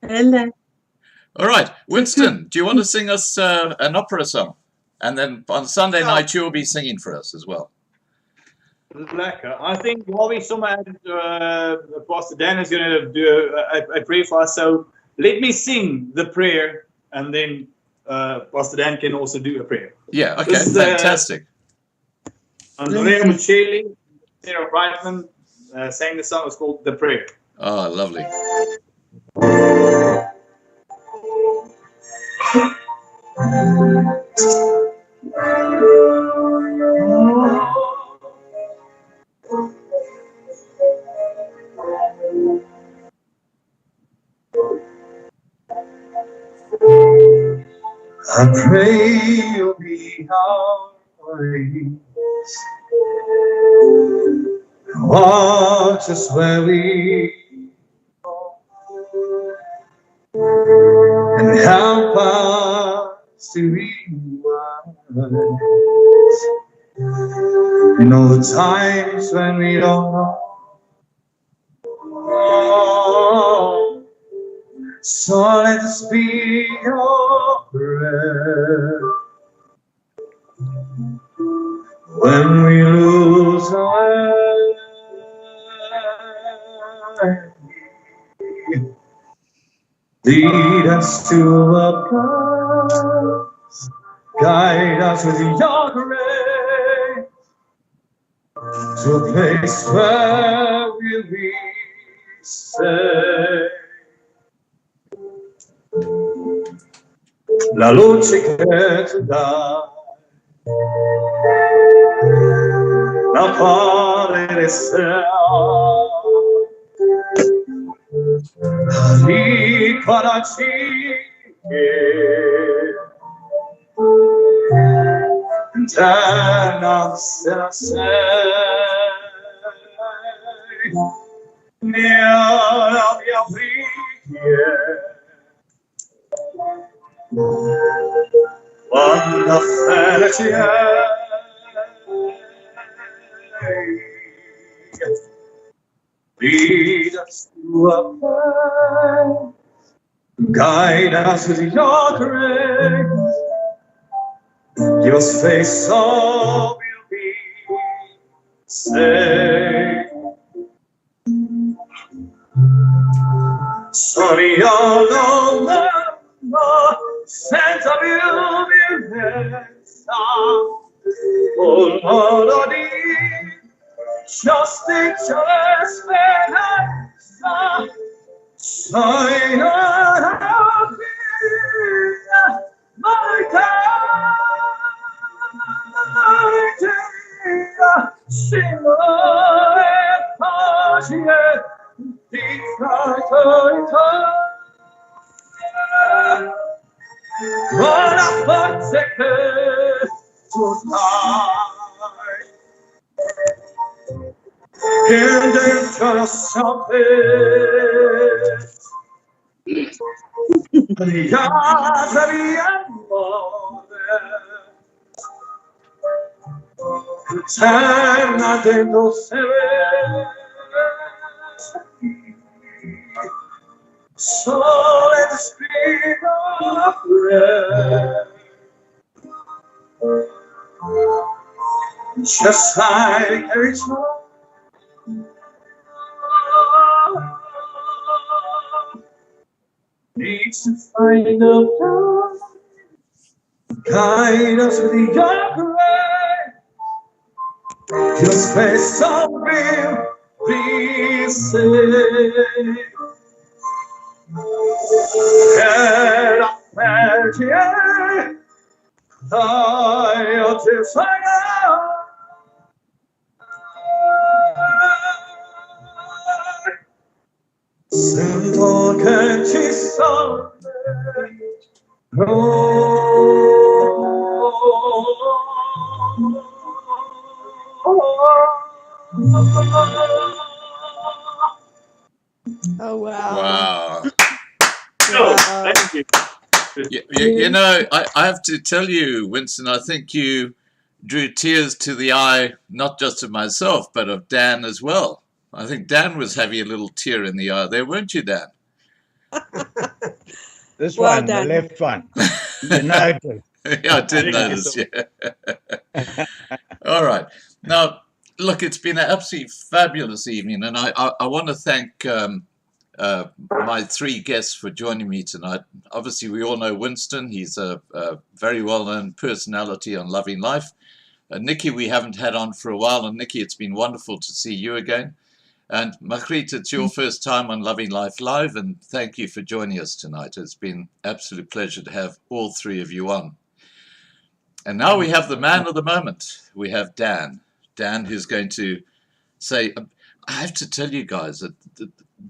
Hello. All right, Winston, do you want to sing us an opera song? And then on Sunday night, you'll be singing for us as well. Lekker. I think while we somewhere, Pastor Dan is going to do a prayer for us. So let me sing the prayer, and then Pastor Dan can also do a prayer. Yeah, okay, fantastic. Andrea Sarah Brightman sang the song. It's called The Prayer. Oh, lovely. I pray you'll be always. Watch us where we go and help us to be wise in all the times when we don't know. So let us be your prayer when we lose our way. Lead us to a place, guide us with your grace, to a place where we'll be safe. La luce che tu dai, la quale resterà, di coraggio interna sarà sei, la mia preghiera. Quando felice lead us to a place, guide us with your grace, give us faith so we'll be saved. Soriano senza violenza, col modo di giustizia e speranza, sei una figlia, mai carità, Signore, pace di fraternità. Buona forza che tu dai, e dentro sapere, brigata di amore, eterna dentro sé. So let the spirit of prayer, just like every song, needs to find a path, guide us with your grace, your space so real, be safe. Era perché dai a te sarà sento che ci sono Oh, wow. Wow. Oh, thank you. You know, I have to tell you, Winston, I think you drew tears to the eye, not just of myself, but of Dan as well. I think Dan was having a little tear in the eye there, weren't you, Dan? This Well one, done. the left one. You noticed. Yeah, I did notice, yeah. All right. Now, look, it's been an absolutely fabulous evening, and I want to thank my three guests for joining me tonight. Obviously, we all know Winston. He's a very well-known personality on Loving Life. Nikki, we haven't had on for a while, and Nikki, it's been wonderful to see you again. And Margriet, it's your first time on Loving Life Live, and thank you for joining us tonight. It's been an absolute pleasure to have all three of you on. And now we have the man of the moment. We have Dan. Dan, who's going to say, I have to tell you guys that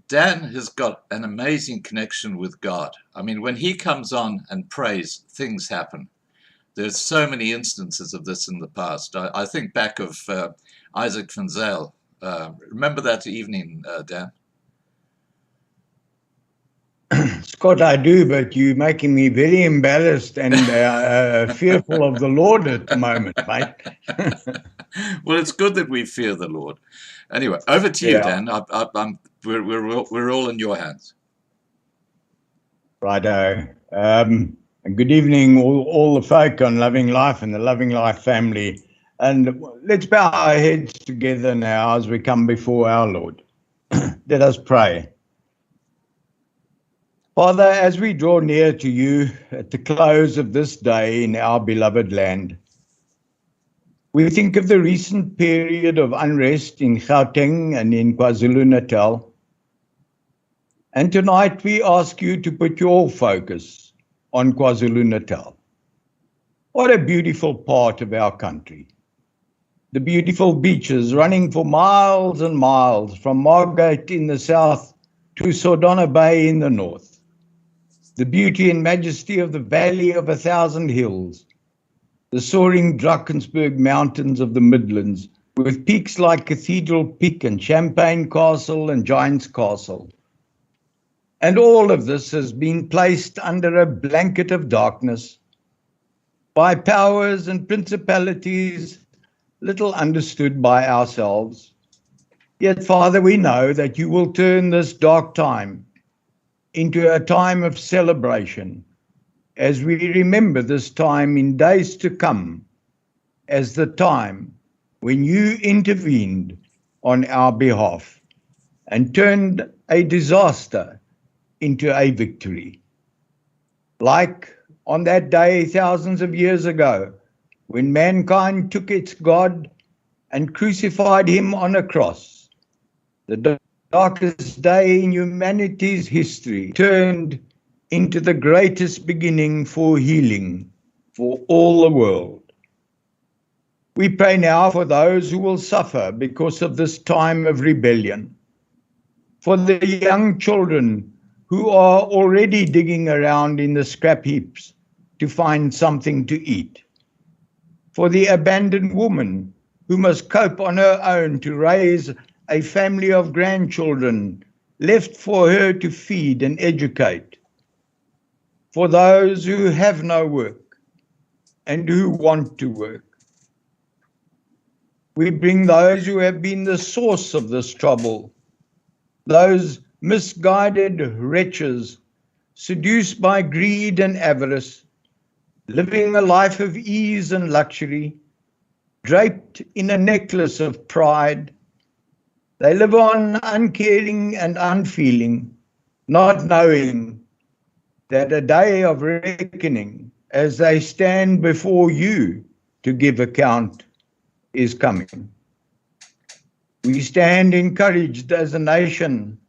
Dan has got an amazing connection with God. I mean, when he comes on and prays, things happen. There's so many instances of this in the past. I think back of Isaac van Zyl. Remember that evening, Dan? Scott, I do, but you're making me very embarrassed and fearful of the Lord at the moment, mate. Well, it's good that we fear the Lord. Anyway, over to you, Dan. We're all in your hands. Righto. Good evening, all the folk on Loving Life and the Loving Life family. And let's bow our heads together now as we come before our Lord. Let us pray. Father, as we draw near to you at the close of this day in our beloved land, we think of the recent period of unrest in Gauteng and in KwaZulu Natal. And tonight we ask you to put your focus on KwaZulu Natal. What a beautiful part of our country. The beautiful beaches running for miles and miles from Margate in the south to Sodona Bay in the north. The beauty and majesty of the Valley of 1,000 Hills, the soaring Drakensberg Mountains of the Midlands, with peaks like Cathedral Peak and Champagne Castle and Giant's Castle. And all of this has been placed under a blanket of darkness by powers and principalities little understood by ourselves. Yet, Father, we know that you will turn this dark time into a time of celebration as we remember this time in days to come as the time when you intervened on our behalf and turned a disaster into a victory. Like on that day thousands of years ago, when mankind took its God and crucified him on a cross, the darkest day in humanity's history turned into the greatest beginning for healing for all the world. We pray now for those who will suffer because of this time of rebellion, for the young children who are already digging around in the scrap heaps to find something to eat, for the abandoned woman who must cope on her own to raise a family of grandchildren left for her to feed and educate, for those who have no work and who want to work. We bring those who have been the source of this trouble, those misguided wretches seduced by greed and avarice, living a life of ease and luxury, draped in a necklace of pride. They live on uncaring and unfeeling, not knowing that a day of reckoning as they stand before you to give account is coming. We stand encouraged as a nation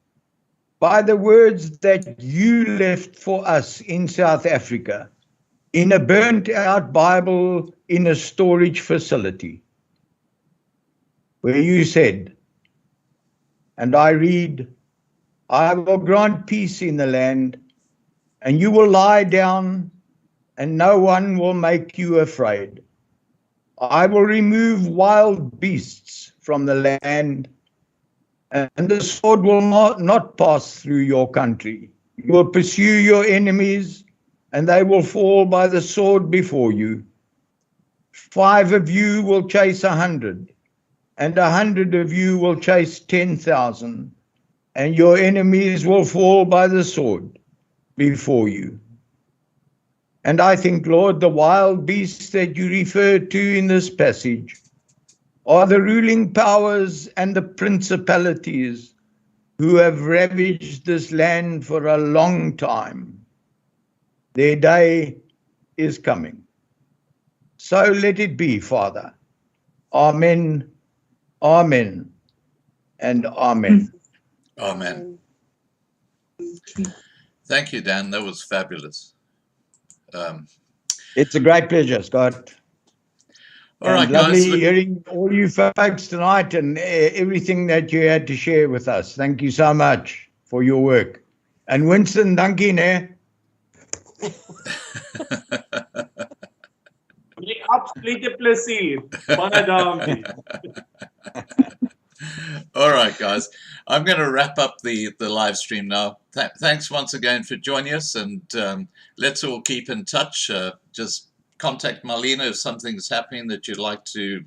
by the words that you left for us in South Africa, in a burnt-out Bible in a storage facility, where you said, and I read, I will grant peace in the land, and you will lie down, and no one will make you afraid. I will remove wild beasts from the land, and the sword will not pass through your country. You will pursue your enemies, and they will fall by the sword before you. 5 of you will chase 100, and 100 of you will chase 10,000, and your enemies will fall by the sword before you. And I think, Lord, the wild beasts that you refer to in this passage are the ruling powers and the principalities who have ravaged this land for a long time. Their day is coming. So let it be, Father. Amen. Amen. and amen. Amen. Thank you, Dan. That was fabulous. It's a great pleasure, Scott. All right, lovely guys. hearing all you folks tonight and everything that you had to share with us. Thank you so much for your work. And Winston, dankie, né? Met absolute plesier. Baie dankie. All right, guys. I'm going to wrap up the live stream now. Thanks once again for joining us, and let's all keep in touch. Just contact Marlena if something's happening that you'd like to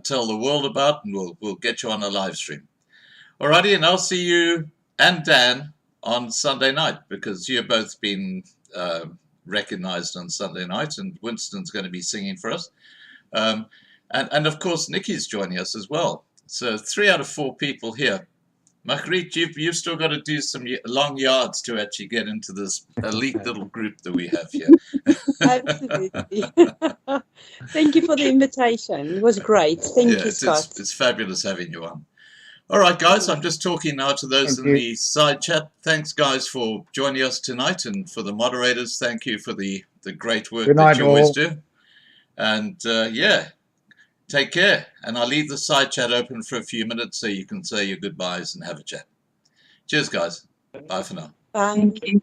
tell the world about, and we'll get you on a live stream. Alrighty, and I'll see you and Dan on Sunday night, because you've both been recognized on Sunday night, and Winston's going to be singing for us. And of course, Nikki's joining us as well. So 3 out of 4 people here. Margriet, you've still got to do some long yards to actually get into this elite little group that we have here. Absolutely. Thank you for the invitation. It was great. Thank you, Scott. It's fabulous having you on. All right, guys, I'm just talking now to those in the side chat. Thanks, guys, for joining us tonight, and for the moderators, thank you for the great work that you always do. And yeah, take care. And I'll leave the side chat open for a few minutes so you can say your goodbyes and have a chat. Cheers, guys. Bye for now. Bye. Thank you.